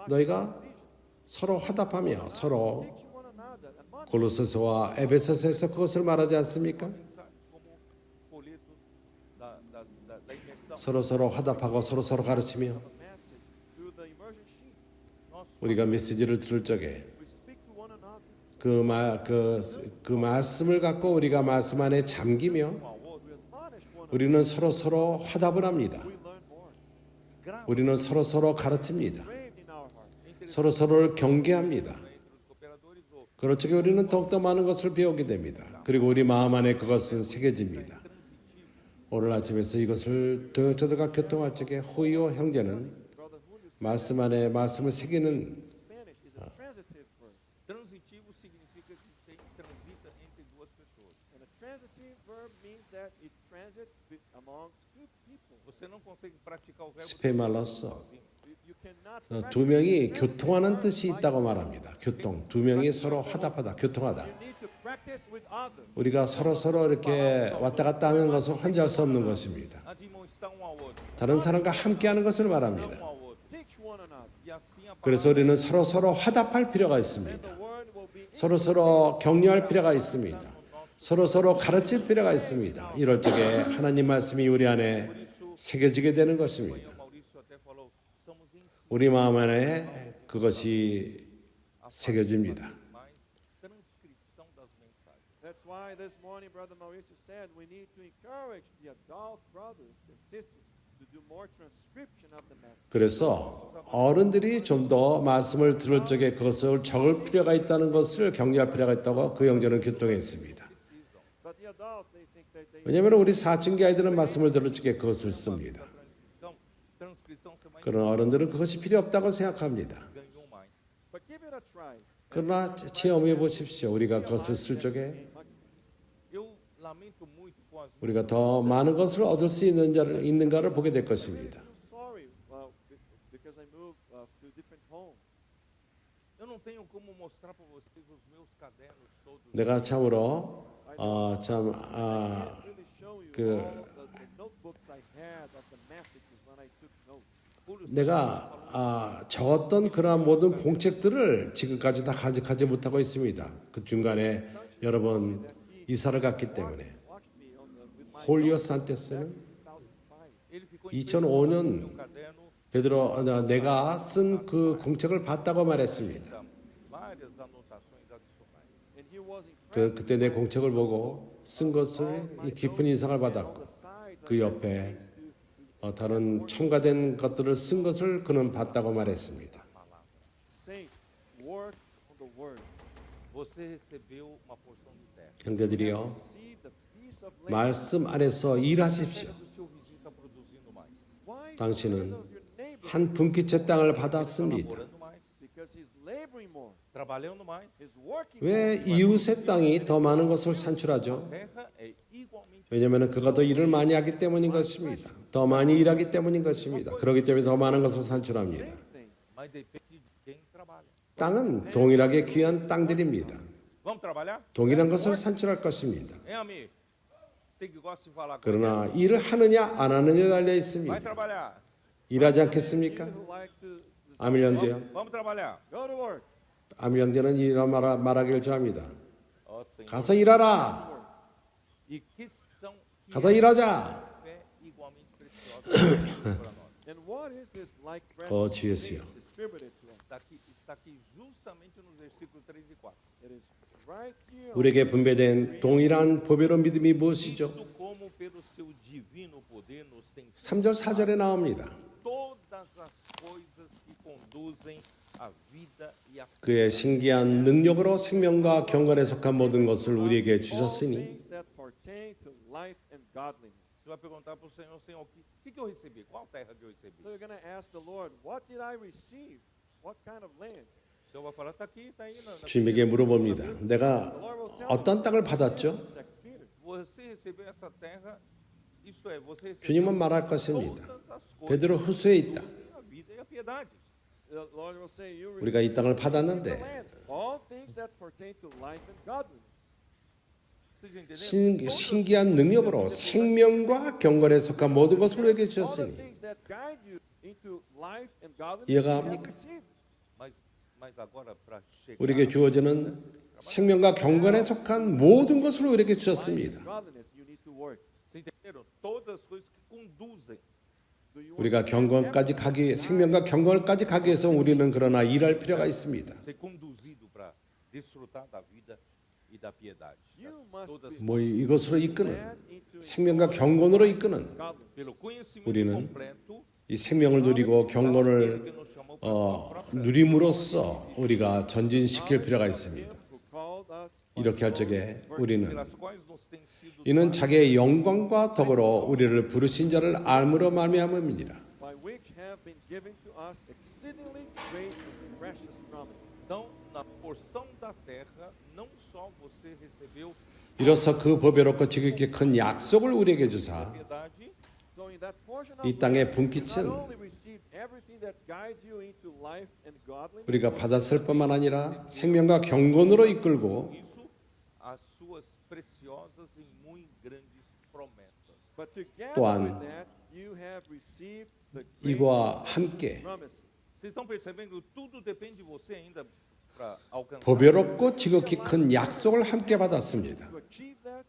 너희가 서로 화답하며 서로 Teach one another and one 골로새서와 에베소서에서 그것을 말하지 않습니까? mensagem como folheto da imersão 서로 화답하고 서로 가르치며 a message through the immersion sheet. nós 우리가 메시지를 들을 적에 We speak to one another. 그 말씀을 갖고 우리가 말씀 안에 잠기며 um ao outro We admonish one another. 우리는 서로 화답을 합니다. We learn more. grava 우리는 서로 가르칩니다. Engraved in our heart. 서로를 경계합니다. entre os cooperadores ou 그럴 적에 우리는 더욱더 많은 것을 배우게 됩니다. 그리고 우리 마음 안에 그것은 새겨집니다. 오늘 아침에서 이것을 동역자들과 교통할 적에 호이오 형제는 Brother Julio said 말씀 안에 말씀을 새기는 Spanish is a transitive verb. transitivo significa que tem transita entre duas pessoas. And a transitive verb means that it transits among two people. Você não consegue praticar o verbo 스페말로서 You cannot 두 명이 교통하는 뜻이 있다고 말합니다. 두 명이 서로 화답하다, 교통하다. You need to practice with others. 우리가 서로 이렇게 왔다 갔다 하는 것은 혼자 할 수 없는 것입니다. admoestar um ao outro, 다른 사람과 함께하는 것을 um 말합니다. ao outro. Teach one another. E assim a 그래서 palavra 우리는 서로 화답할 필요가 And 있습니다. the word will be 서로 격려할 필요가 있습니다. 서로 가르칠 필요가 있습니다. 이럴 적에 하나님 말씀이 우리 안에 새겨지게 되는 것입니다. Maurício até falou, somos em 우리 마음 안에 그것이 새겨집니다. mais transcrição das mensagens. That's why this morning Brother Mauricio said we need to encourage the adult brothers and sisters to do more transcription of the message. 그래서 어른들이 좀 더 말씀을 들을 적에 그것을 적을 필요가 있다는 것을 격려할 필요가 있다고 그 형제는 교통했습니다. But the adults, they think that they 왜냐하면 우리 사춘기 아이들은 말씀을 들을 적에 그것을 씁니다. Transcrição você vai 그러나 어른들은 그것이 필요 없다고 생각합니다. ganhou mais. But give it a try. 그러나 체험해 보십시오. 우리가 그것을 쓸 적에 Eu lamento muito com as 우리가 더 많은 것을 얻을 수 있는가를 보게 될 것입니다. I'm sorry because I moved to different homes. eu não tenho como mostrar para vocês os meus cadernos todos. 내가 참으로 Really show you 그- all the notebooks I had of the messages when I took notes. 내가 적었던 그러한 모든 공책들을 지금까지 다 간직하지 못하고 있습니다. 그 중간에 여러 번 이사를 갔기 때문에 Watch me with my 홀리오 산테스는 2005. Ele ficou 2005년 meu caderno, 베드로 내가 쓴 그 공책을 봤다고 말했습니다. várias anotações adicionais. And he was impressed. 그때 내 공책을 보고 쓴 것을 이 깊은 인상을 받았고 그 옆에 다른 첨가된 것들을 쓴 것을 그는 봤다고 말했습니다. Saints, work on the word. Você recebeu uma porção de terra. 형제들이요, Receive the piece of land. 말씀 안에서 일하십시오. O seu vizinho está produzindo mais, Why? 당신은 Because of your neighbor. 한 분기째 땅을 받았습니다. laborando mais, Because he's laboring more. trabalhando mais. He's working 왜 more. 이웃의 땅이 더 많은 것을 산출하죠? Terra é igualmente. 왜냐하면 그가 더 일을 많이 하기 때문인 것입니다. 더 많이 일하기 때문인 것입니다. 그렇기 때문에 더 많은 것을 산출합니다. Same thing. Mas depende de quem trabalha. 땅은 동일하게 귀한 땅들입니다. Vamos trabalhar? 동일한 것을 산출할 것입니다. Hein, amigo? Você que gosta de falar com 그러나 일을 하느냐 안 하느냐에 달려 vai 있습니다. trabalhar. 일하지 않겠습니까? You who like to 아밀 형제요. Vamos trabalhar. go to work. 아밀 형제는 일하라 말하기를 좋아합니다. Ó Senhor. 가서 일하라. E que são que 가서 일하자. fé igualmente preciosa para nós. And what is this like 더 precious 주였어요. thing distributed to us? Está aqui justamente nos versículos 3 e 4. It is right here. 우리에게 분배된 동일한 보배로운 믿음이 무엇이죠? Visto como pelo seu divino poder nos tem 3절 4절에 나옵니다. todas as coisas que conduzem a vida e a 그의 신기한 능력으로 생명과 경건에 속한 모든 것을 우리에게 all 주셨으니 things that pertain to life and godliness. Você vai perguntar para o Senhor, Senhor, o que eu recebi? Qual terra que eu recebi? So you're going to ask the Lord, what did I receive? What kind of land? O Senhor vai falar, está aqui, está aí. 주님에게 물어봅니다. 내가 The Lord will tell 어떤 땅을 받았죠? you, 2 Peter. Você recebeu essa terra, isso é, você recebeu 주님은 말할 것입니다. todas as coisas 베드로 후서에 있다. que conduzem a vida e a piedade. The Lord will say, you 우리가 이 땅을 received the 받았는데 land. All things that pertain to life and godliness. Vocês entenderam? 신기한 능력으로 생명과 경건에 속한 모든 것을 우리에게 All the 주셨으니 things that guide you into life and godliness. 이해가 you have 합니까? received. Mas agora para chegar 우리에게 주어지는 생명과 경건에 속한 모든 것을 우리에게 주셨습니다. Godliness, you need to work. vocês entenderam? Todas as coisas que conduzem. Do you want 우리가 경건까지 가기 위해 생명과 경건까지 가기 위해서 우리는 그러나 일할 필요가 있습니다. Ser conduzido para desfrutar da vida e da piedade. You must Todas be 뭐 이것으로 이끄는 led into 생명과 경건으로 이끄는 godliness. pelo conhecimento 우리는 completo 이 생명을 누리고 경건을 que nos chamou para 누림으로써 우리가 전진시킬 필요가 있습니다. Who called us 이렇게 할 적에 우리는 pelas quais nos tem sido 이는 자기의 영광과 더불어 우리를 부르신 자를 알므로 말미암음이니라. by which have been given to us exceedingly great and precious promise. então na porção da terra não só você recebeu 이로써 그 보배롭고 지극히 큰 약속을 우리에게 주사 So piedade, in that portion of 이 땅의 life, you 분깃은 not only receive everything that guides you into life and godliness, 우리가 받았을 뿐만 아니라 생명과 경건으로 이끌고 isso as suas preciosas e muito grandes promessas. but together 또한 with that, you have received the great 이와 함께 promises. Vocês estão percebendo? Tudo depende de você ainda para alcançar. 보배롭고 지극히 큰 약속을 함께 받았습니다. To achieve that,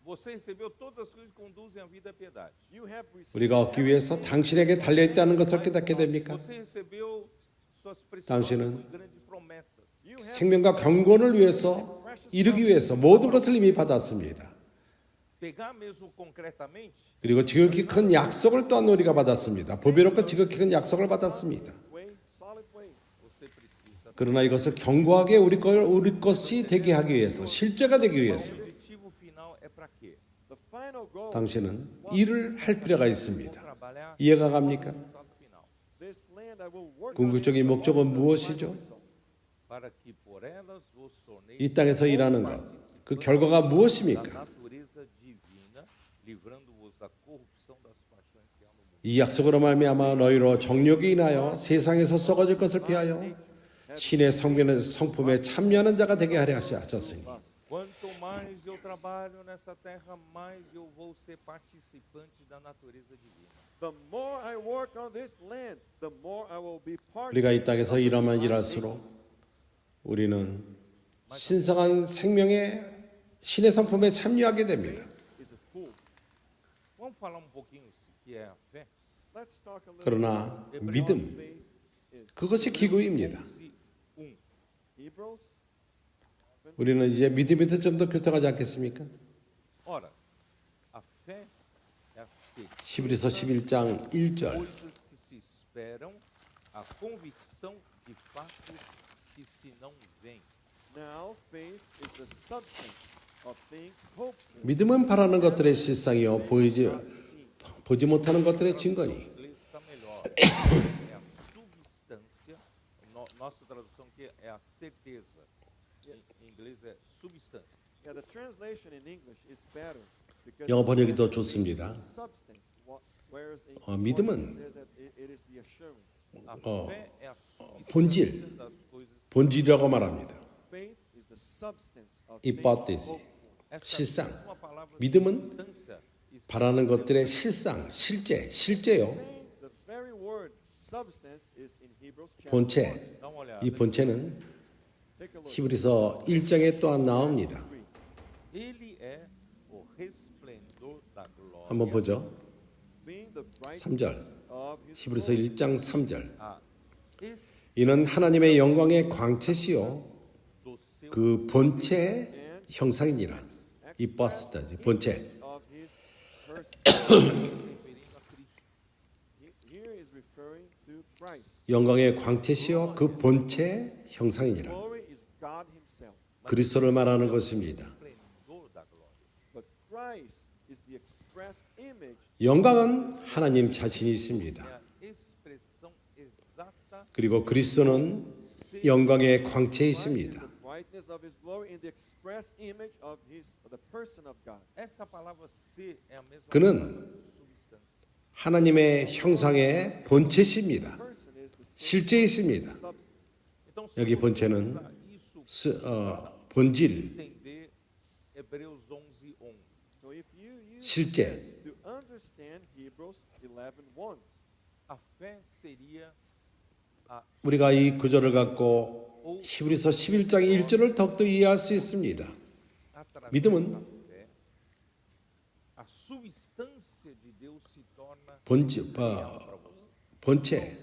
Você recebeu todas as coisas que conduzem a vida e a piedade. you have received 우리가 얻기 위해서 당신에게 달려있다는 것을 깨닫게 됩니까? Você recebeu suas preciosas 당신은 e grandes promessas. you have 생명과 경건을 위해서 이루기 위해서 모든 것을 이미 받았습니다. Pegar mesmo concretamente, 그리고 지극히 큰 약속을 또한 우리가 받았습니다. 보배롭고 지극히 큰 약속을 받았습니다. way, solid way. você precisa. 그러나 이것을 견고하게 우리 것이 되게 하기 위해서 실제가 되기 O 위해서 objetivo final é para quê? The final goal, 당신은 일을 할 필요가 있습니다. Trabalhar 이해가 갑니까? no resultado final, this land I will work on it 궁극적인 목적은 무엇이죠? para que por elas vos torneis 이 땅에서 일하는 것. 그 결과가 da 무엇입니까? natureza divina, livrando-vos da corrupção das paixões que há no mundo. 이 약속으로 말미암아 너희로 정욕이 인하여 세상에서 썩어질 것을 피하여 신의 성품에 참여하는 자가 되게 하려 하셨으니 Quanto mais eu trabalho nessa terra, mais eu vou ser participante da natureza divina. The more I work on this land, the more I will be part 우리가 이 땅에서 일하면 일할수록 우리는 신성한 생명의 신의 성품에 참여하게 됩니다. is a fool. Vamos falar um pouquinho que é a fé? Let's talk a little 그러나 믿음 faith is 그것이 기구입니다. 1. Hebrews 우리는 이제 믿음에서 좀 더 교통하지 않겠습니까? 히브리서 11장 1절. coisas que se esperam, a convicção de fatos que se não veem. Now faith is the substance of things hoped for. 믿음은 바라는 것들의 실상이요 보지 못하는 것들의 증거니. Em inglês está melhor. É a substância. Nossa tradução aqui é a certeza. Em inglês é substância. Yeah, the translation in English is better because 영어 번역이 더 좋습니다. substance, whereas in 믿음은 it says that it is the assurance. A fé é a 본질, substância das coisas. 본질이라고 말합니다. Faith is the substance of 히포테시, things hoped for. Essa 실상. mesma palavra 믿음은 substância está 바라는 것들의 실상, 실제요. Saying the very word substance is in Hebrews chapter 본체. 1. Dá uma olhada. 이 본체는 Take a look. 히브리서 1장에 또한 나옵니다. Ele é o resplendor da glória. 한번 보죠. Being the 3절. of his 히브리서 1장 3절. A 이는 하나님의 영광의 광채시요 do seu 그 본체의 형상이니라. 이퍼스타지 본체. of his person. referindo a Cristo. Here is referring to Christ. 영광의 광채시요 그 본체의 형상이니라. Glory is God himself. 그리스도를 말하는 것입니다. Resplendor da glória. But Christ is the express image. 영광은 하나님 자신이 É 있습니다. a expressão exata 그리고 그리스도는 영광의 광채에 Christ is 있습니다. the brightness of his glory in the express image of the person of God. essa palavra ser é a mesma 그는 palavra substância. 하나님의 형상의 본체십니다. Person is the 실제 있습니다. substance. Então, se 여기 você 본체는 usar isso 본질, entender Hebreus 11:11. So if you use 실제. this to understand Hebrews 11:1, A fé seria 우리가 이 구절을 갖고 히브리서 11장 1절을 더욱더 이해할 수 있습니다. através 믿음은 da fé, a substância de Deus se torna 본체,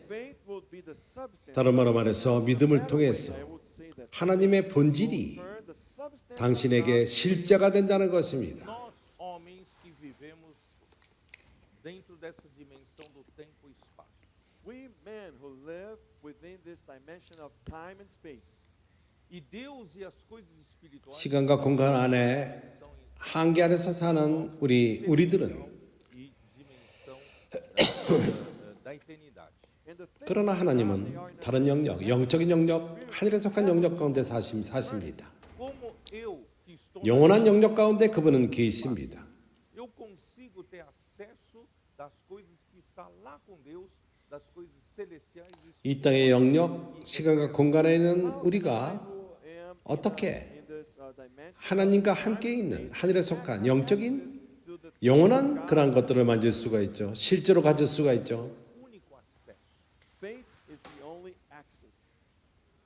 faith will be the substance. 다른 말로 말해서 믿음을 통해서 I would say that 하나님의 본질이 turn the substance 당신에게 실제가 된다는 것입니다. nós homens que vivemos dentro dessa dimensão do tempo e espaço. we men who live within this dimension of time and space. E Deus e as coisas espirituais 시간과 공간 안에 são em 한계 안에서 사는 우리들은 e dimensão da eternidade. And the thing 그러나 하나님은 다른 영역, 영적인 영역, 하늘에 속한 영역 가운데 사십니다. Como eu que estou 영원한 영역 가운데 그분은 계십니다. eu consigo ter acesso das coisas que está lá com Deus, das coisas celestiais e 이 땅의 영역, 시간과 공간에 있는 우리가 who am 어떻게 in this dimension 하나님과 함께 있는 하늘에 속한 영적인 to the 영원한 그러한 것들을 만질 수가 있죠. 실제로 가질 수가 있죠. único acesso. faith is the only access.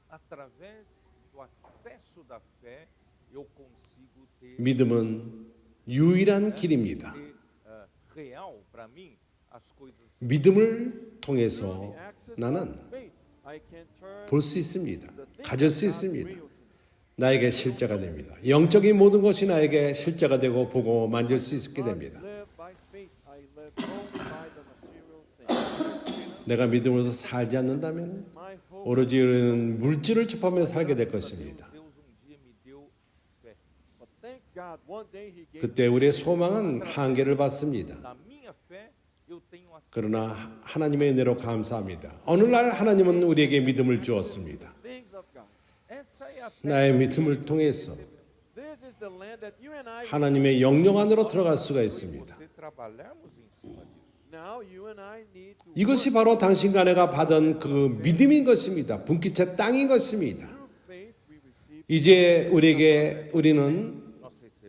Através do acesso da fé, eu consigo ter, 믿음은 유일한 길입니다. ter real para mim as coisas. 믿음을 통해서 The access 나는 of faith. I can turn 볼 수 있습니다. the things 가질 수 that are 있습니다. real to me. 나에게 실제가 됩니다. 영적인 모든 것이 나에게 실제가 되고 보고 만질 수 있게 됩니다. Live by faith. I live only by the material things. 내가 믿음으로서 살지 않는다면 My hope 오로지 우리는 물질을 접하며 살게 될 것입니다. Deus dia me deu fé. but thank God one day he gave 그때 우리의 소망은 한계를 받습니다. Na minha fé, eu tenho acesso 그러나 하나님의 은혜로 감사합니다. 어느 날 하나님은 우리에게 믿음을 주었습니다. things of God. Essa é a fé. 나의 믿음을 통해서 This is the land that you and I 하나님의 영역 안으로 들어갈 수가 있습니다. Se trabalharmos em cima disso, now you and I need to 이것이 바로 당신과 내가 받은 그 믿음인 것입니다. 분기체 땅인 것입니다. through faith we receive 이제 우리는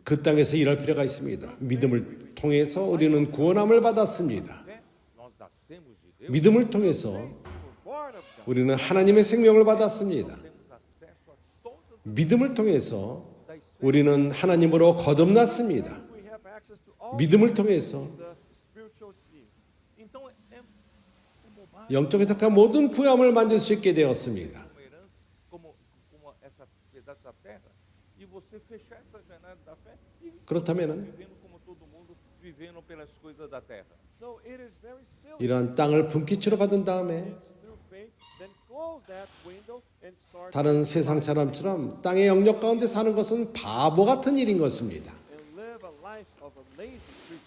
그 땅에서 일할 필요가 있습니다. 믿음을 통해서 우리는 구원함을 받았습니다. fé, nós nascemos de Deus, 믿음을 통해서 we're born of God. 우리는 하나님의 생명을 받았습니다. temos acesso a todas 믿음을 통해서 as 우리는 하나님으로 거듭났습니다. We have access to all 믿음을 통해서 the spiritual sphere. Então é como base, 영적에 속한 모든 부여함을 만질 수 있게 되었습니다. como herança, como essa pedaço da terra, e você fechar essa janela da fé e 그렇다면은 vivendo como todo mundo vivendo pelas coisas da terra. So it is very silly. 이런 땅을 분기치로 받은 다음에 Through faith, then close that window and start 다른 세상 사람처럼 땅의 영역 가운데 사는 것은 바보 같은 일인 것입니다. and live a life of a lazy Christian.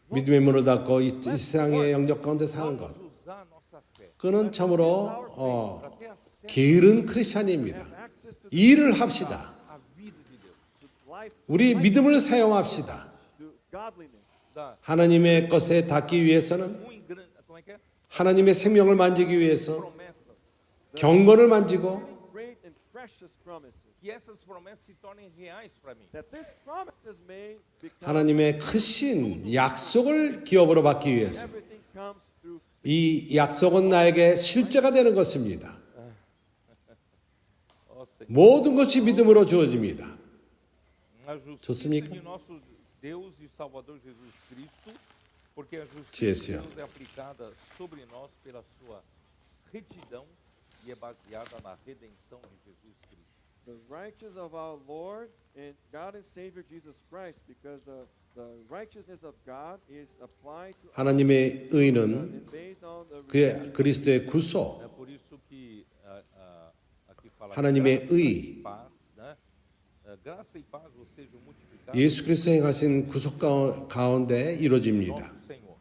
믿음의 문을 닫고 이 세상의 영역 가운데 사는 것, Vamos usar a nossa fé 그는 참으로 para ter acesso 게으른 크리스찬입니다. Access to 일을 합시다. à vida de Deus. life, 우리 믿음을 사용합시다. to godliness. Da 하나님의 것에 닿기 위해서는 como é que é? 하나님의 생명을 만지기 위해서 Promessas. 경건을 만지고 Great and precious promises. Que essas promessas se tornem reais para mim. That this promises may become 하나님의 크신 약속을 기업으로 받기 위해서 everything comes through 이 약속은 나에게 실제가 되는 것입니다. Ó Senhor, 모든 것이 믿음으로 주어집니다. a justiça 좋습니까? de nosso Deus e Salvador Jesus Cristo, porque a justiça de Tiesio. Deus é aplicada sobre nós pela sua retidão e é baseada na redenção de Jesus Cristo. the righteousness of our Lord and God and Savior Jesus Christ, because the righteousness of God is applied to us 하나님의 의는 and based on the 그의 그리스도의 구속, É por isso que aqui fala 하나님의 graça 의. e paz, né? Graça e paz ou sejam multiplicados 예수 그리스도 행하신 구속 가운데 이루어집니다. nosso Senhor.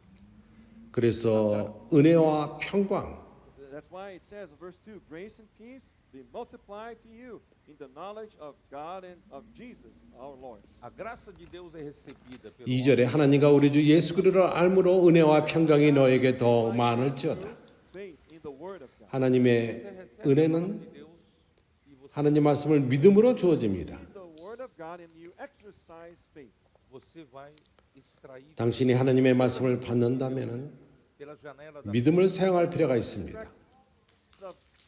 그래서 은혜와 평강, That's why it says, verse 2, grace and peace be multiplied to you in the knowledge of God and of Jesus, our Lord. A graça de Deus é recebida pelo 2절에 하나님과 우리 주 예수 그리스도를 알므로 은혜와 평강이 너에게 더 많을지어다. Faith in the word of God. 하나님의 de 은혜는 Deus e você, 하나님 말씀을 믿음으로 주어집니다. The word of God and you exercise faith. você vai extrair 당신이 하나님의 말씀을 받는다면 pela janela da 믿음을 사용할 필요가 있습니다.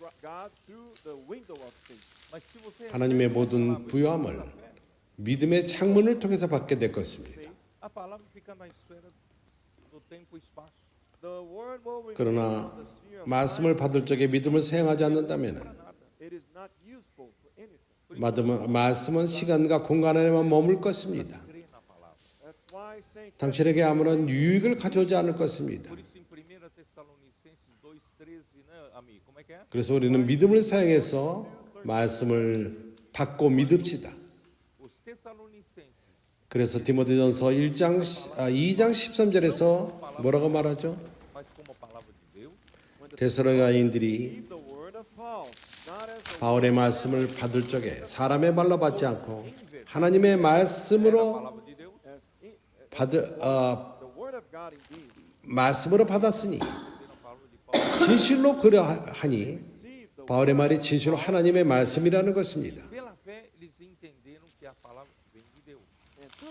Of God through the window of faith. Mas se você 하나님의 recebe a 모든 palavra 부요함을 pela fé, 믿음의 창문을 통해서 받게 될 것입니다. a palavra fica na esfera do tempo e espaço. The word will remain 그러나 in the sphere of 말씀을 받을 적에 믿음을 사용하지 않는다면 it is not useful for anything. 말씀은 시간과 공간 안에만 머물 것입니다. Crê na palavra. That's why Saint 당신에게 아무런 유익을 가져오지 않을 것입니다. Por isso em 1 Tessalonicenses 2:13, né, amigo? Como é que é? 그래서 우리는 믿음을 사용해서 말씀을 받고 믿읍시다. Os Tessalonicenses, 그래서 디모데전서 2장 13절에서 뭐라고 말하죠? mas como a palavra de Deus, 데살로니가인들이 receive the word of Paul, not as the 바울의 말씀을 받을 적에 사람의 말로 받지 않고 하나님의 말씀으로 palavra de Deus, as in, 받을 the word of God indeed. 말씀으로 받았으니 na palavra de Paulo, 진실로 그러하니 Receive the 바울의 말이 진실로 하나님의 말씀이라는 것입니다. pela fé eles entenderam que a palavra vem de Deus.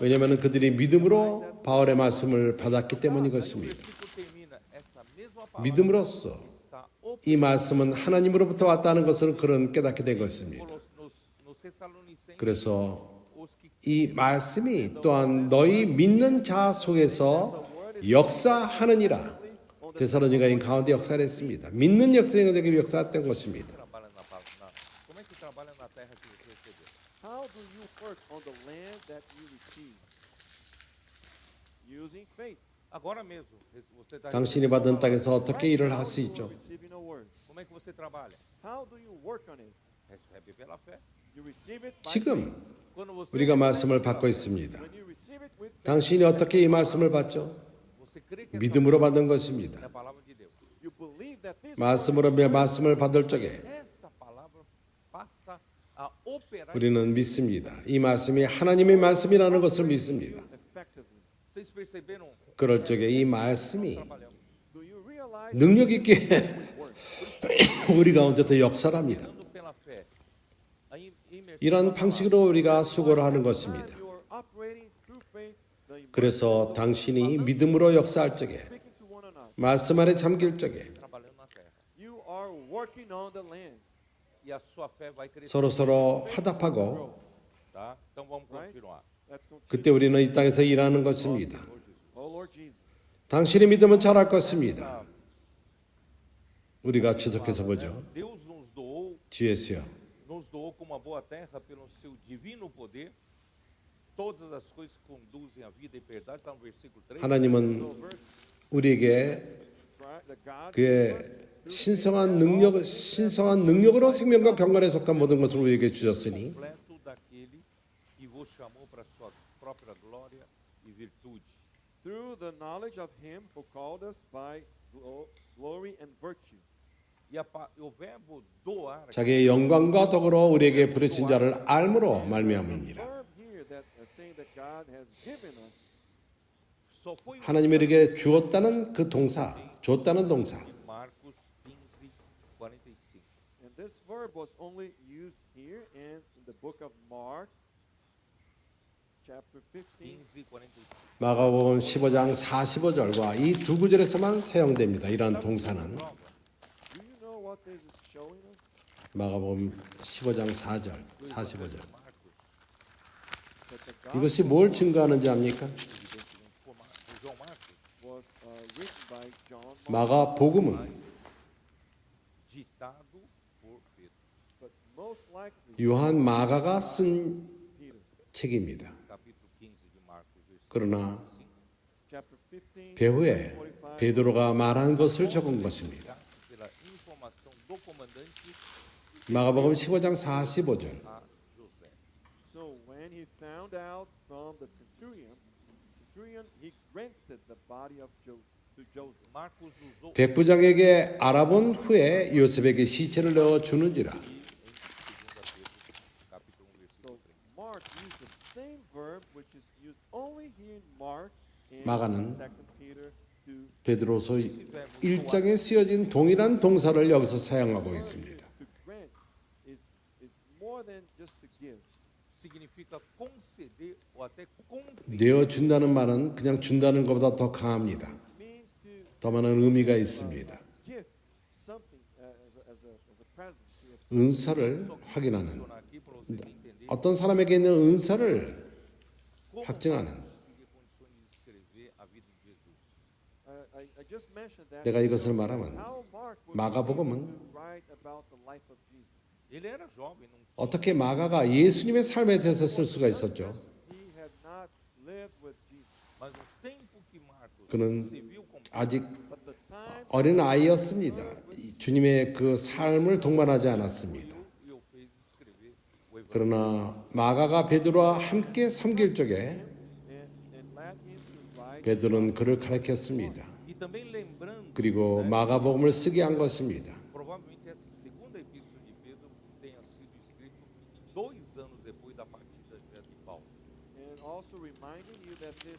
왜냐하면 그들이 믿음으로 바울의 말씀을 받았기 때문인 O 것입니다. versículo termina, essa mesma palavra 믿음으로써 está 이 말씀은 하나님으로부터 왔다는 것을 그런 깨닫게 된 것입니다. nos Tessalonicenses, 그래서 os que 이 말씀이 또한 너희 믿는 자 속에서 역사하느니라. 데살로니가인 가운데 역사를 했습니다. 믿는 역사에게 역사했던 것입니다. trabalham como é que trabalha na terra que você recebeu? How do you work on the land that you receive? Using faith. Agora mesmo, você está 당신이 받은 땅에서 어떻게 일을 할 수 있죠? Receiving a word. como é que você trabalha? How do you work on it? Recebe pela fé. You receive it by 지금 Quando você 우리가 recebe 말씀을 pela 받고 fé, 있습니다. when you receive it with faith, 당신이 어떻게 이 말씀을 받죠? você crê que essa 믿음으로 받는 é 것입니다. a palavra de Deus. you believe that this 말씀으로 말씀을 받을 적에 Essa palavra passa a operar 우리는 믿습니다. 이 말씀이 하나님의 말씀이라는 것을 믿습니다. effectively. Vocês perceberam? 그럴 적에 이 말씀이 Trabalhamos. Do you realize 능력 있게 우리 가운데서 역사합니다. Andando pela fé. A imersão 이런 na palavra. 방식으로 우리가 수고를 하는 것입니다. that you are operating through faith, the 그래서 당신이 믿음으로 역사할 적에 speaking to one another. 말씀 안에 잠길 적에 Trabalhando na terra. You are working on the land. E a sua fé vai crescer. 서로 화답하고 Tá? Então vamos Right? continuar. Let's continue. 그때 우리는 이 땅에서 일하는 것입니다. Oh Lord Jesus. 당신의 믿음은 잘할 것입니다. 우리가 지속해서 보죠. Deus nos doou GS요. como uma boa terra pelo seu divino poder todas as coisas conduzem à vida e verdade, está no versículo 3. 하나님은 So verse 우리에게 the God 그의 신성한 능력으로 생명과 경건에 속한 모든 것을 우리에게 주셨으니 completo daquele que vos chamou para sua própria glória e virtude. through the knowledge of him who called us by glory and virtue. O verbo doar aqui 자기의 영광과 덕으로 우리에게 부르신 자를 알므로 The 말미암습니다. verb here that saying that God has given us só foi 하나님에게 주었다는 그 동사, 줬다는 동사. Marcos 15:45. and this verb was only used here and in the book of Mark chapter 15 15:45. 마가복음 15장 45절과 이 두 구절에서만 사용됩니다. 이러한 동사는 Prova. Do you know what this is showing us? 마가복음 15장 4절, 45절. Marcos, That the gospel 이것이 뭘 증거하는지 압니까? evidentemente por João Marcos, was written by John Mark, 마가복음은 ditado por Pedro. but most likely 요한 마가가 쓴 Peter. 책입니다. Capítulo 15 de Marcos, versículo 그러나 5. Chapter 15 배후에 45. 베드로가 말한 것을 적은 것입니다. Pela informação do comandante 마가복음 15장 45절. a José. So when he found out from the centurion, he granted the body of Joseph to Joseph. Marcos usou 백부장에게 알아본 후에 요셉에게 시체를 넣어 주는지라. em 2 Pedro, capítulo 1, So versículo 3. Mark used the same verb which is used only here in Mark and 마가는 2 Peter 2. 베드로서 1장에 쓰여진 동일한 동사를 여기서 사용하고 있습니다. To grant is more than just to give. Significa conceder ou até conferir. 내어 준다는 말은 그냥 준다는 것보다 더 강합니다. It means to 더 많은 의미가 있습니다. give something as a present to a 은사를 확인하는 Mencionar aqui para você entender 어떤 사람에게 있는 은사를 como 확증하는 conseguir condições de descrever a vida de Jesus. I just mentioned that. 내가 이것을 말하면 How Mark was 마가복음은 able to write about the life of Jesus. Ele era jovem, não 어떻게 마가가 예수님의 삶에 대해서 쓸 수가 있었죠? He had not lived with Jesus, mas no tempo que Marcos 그는 se viu como 아직 but the time 어린 아이였습니다. 주님의 그 삶을 동반하지 않았습니다. e o fez escrever o evangelho. 그러나 마가가 베드로와 함께 섬길 적에 and led him to write. 베드로는 그를 가르쳤습니다. E também lembrando, 그리고 마가복음을 쓰게 한 것입니다. provavelmente essa segunda epístola de Pedro tenha sido escrito 2 anos depois da partida de Paulo. And also reminding you that this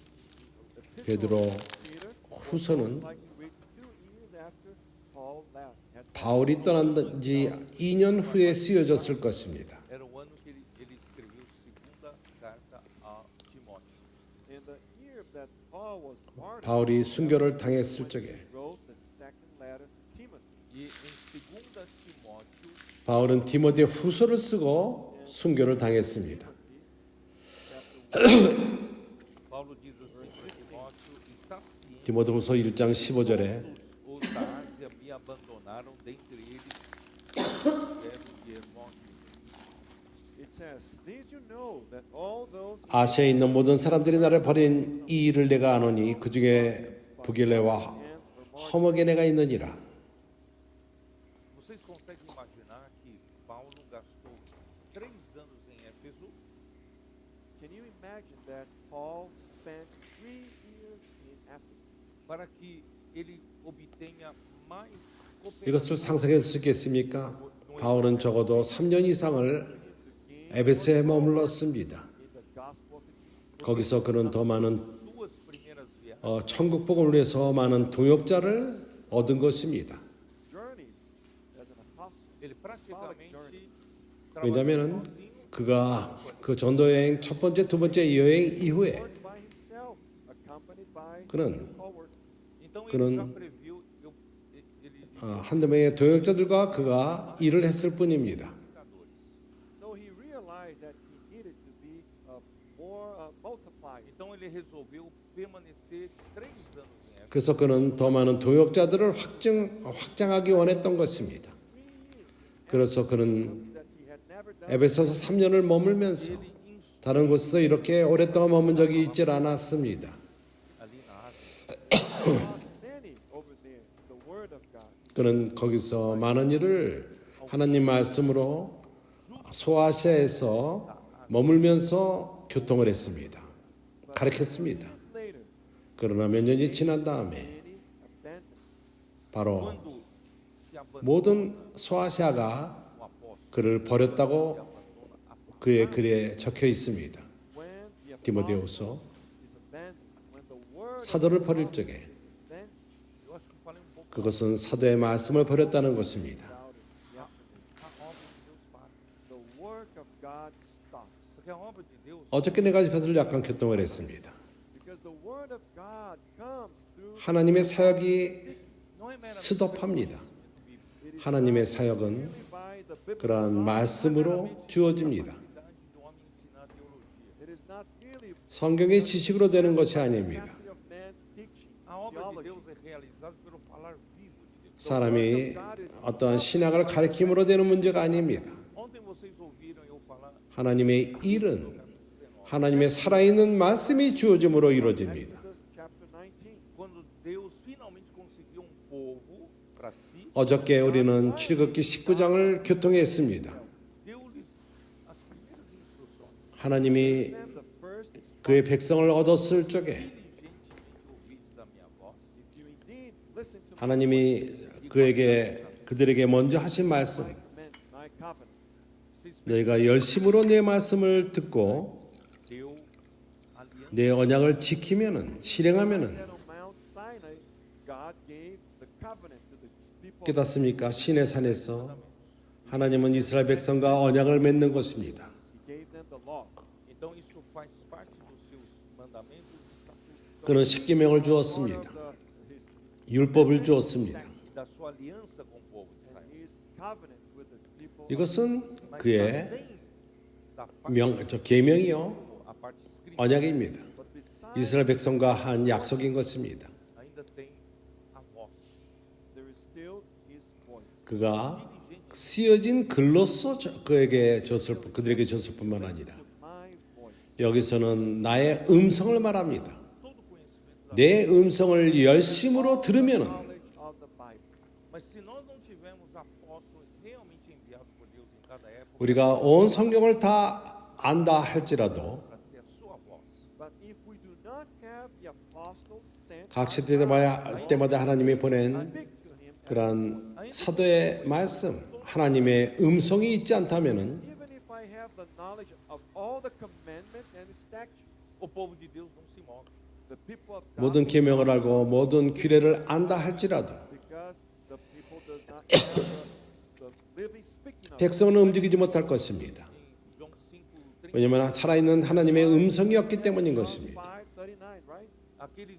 베드로 Peter 후서는 likely written 2 years after Paul left. 바울이 떠난 지 2년 후에 쓰여졌을 것입니다. Era o ano que ele escreveu segunda carta a Timóteo. In the year that Paul was martyred, 바울이 순교를 당했을 적에 he wrote the second letter to Timothy. E em segunda Timóteo, 바울은 디모데 후서를 쓰고 순교를 당했습니다. Paulo diz assim para Timóteo, está ciente 디모데 후서 1장 15절에 os da Ásia me abandonaram, dentre eles Severo e Hermógenes. It says, "These you know that all those 아시아에 있는 모든 사람들이 나를 버린 이 일을 내가 아노니 그 중에 부길레와 허머게네가 있느니라. Vocês conseguem imaginar que Paulo gastou 3 anos em Éfeso Can you imagine that Paul spent 3 years in Ephesus para que ele obtenha mais 이것을 cooperação 상상할 수 있겠습니까? 바울은 적어도 3년 이상을 에베소에 머물렀습니다. in the gospel of the kingdom? 거기서 그는 더 많은 2 primeiras viagens 천국 복음을 위해서 많은 동역자를 얻은 것입니다. Journeys as an apostle. ele praticamente trabalhou 왜냐하면 sozinho, 그가 그 전도 여행 첫 번째, 두 번째 여행 이후에 Worked by himself, accompanied by 그는 co-workers. então ele 그는 já previu ele 한두 명의 동역자들과 그가 일을 했을 뿐입니다. indicadores. So he realized that he needed to be more multiplied. Então ele resolveu permanecer 3 anos em Éfeso. 그래서 그는 더 많은 동역자들을 확장하기 원했던 것입니다. 3 years 그래서 그는 that he had never done. 에베소서 3년을 머물면서 Ele 다른 곳에서 이렇게 오랫동안 머문 적이 있질 않았습니다. ali na Ásia. Many over there, the word of God. 그는 거기서 많은 일을 하나님 말씀으로 소아시아에서 머물면서 교통을 했습니다. 가르쳤습니다. Years later, 그러나 몇 년이 지난 다음에 many abandoned. 바로 Quando se abandona 모든 소아시아가 o apóstolo, 그를 버렸다고 그의 글에 적혀 있습니다. When the 디모데후서 apostle is abandoned, when the word 사도를 버릴 적에 is abandoned, eu acho que eu falei um pouco 그것은 사도의 말씀을 버렸다는 것입니다. about it yesterday. a obra de Deus para. The work of God stops. Porque a obra de Deus 어저께 내가 그것을 약간 교통을 했습니다. Because the word of God comes through 하나님의 사역이 não é meramente 스톱합니다. it is 하나님의 사역은 only by the biblical 그러한 knowledge. 말씀으로 주어집니다. capacidade do homem ensinar teologia. It is not merely 성경의 지식으로 되는 것이 아닙니다. capacity of man teaching A obra de theology. Deus é realizada pelo falar vivo de Deus. 사람이 어떠한 신학을 가르침으로 되는 문제가 아닙니다. Ontem vocês ouviram eu falar 하나님의 일은 하나님의 살아있는 말씀이 주어짐으로 이루어집니다. Exodus chapter 19. quando Deus finalmente conseguiu um povo para si, 어저께 우리는 출애굽기 19장을 교통했습니다. deu-lhes as primeiras instruções. 하나님이 Them the first, 그의 백성을 얻었을 적에 Diligentemente ouvides a minha voz, if you indeed listen to 하나님이 그들에게 먼저 하신 말씀, my covenant, 너희가 열심으로 내 말씀을 듣고 deu aliança. 내 언약을 지키면은 실행하면은 that on Mount Sinai, God gave the covenant to the people. 깨닫습니까? 신의 산에서 하나님은 이스라엘 백성과 언약을 맺는 것입니다. He gave them the law. Então isso faz parte dos seus mandamentos e estatutos 그는 십계명을 Part 주었습니다. of his, 율법을 주었습니다. e da sua aliança com o povo de Israel. his covenant with the people. 이것은 Mas 그의 também da parte 계명이요 a parte escrita 언약입니다. But besides, 이스라엘 백성과 한 약속인 것입니다. ainda tem a voz. there is still his voice. 그가 쓰여진 글로서 그들에게 줬을 뿐만 아니라 My voice. 여기서는 나의 음성을 말합니다. Todo conhecimento da 내 음성을 열심으로 들으면은 Knowledge of the Bible. Mas se nós não tivermos apóstolos realmente enviados por Deus em cada época 우리가 온 성경을 다 안다 할지라도 para ser a sua voz, But if we do not have the apostles sent 각 시대 때마다 하나님이 보낸 speak to him, 그러한 사도의 말씀, 하나님의 음성이 있지 않다면은 even if I have the knowledge of all the commandments and statutes, o povo de Deus não se move. the people of God, 모든 계명을 알고 모든 규례를 안다 할지라도 because the people does not have the living speaking of 백성은 움직이지 못할 것입니다. Em João 5:30, 왜냐하면 살아있는 하나님의 음성이었기 때문인 John 것입니다. 5:39, right? aqueles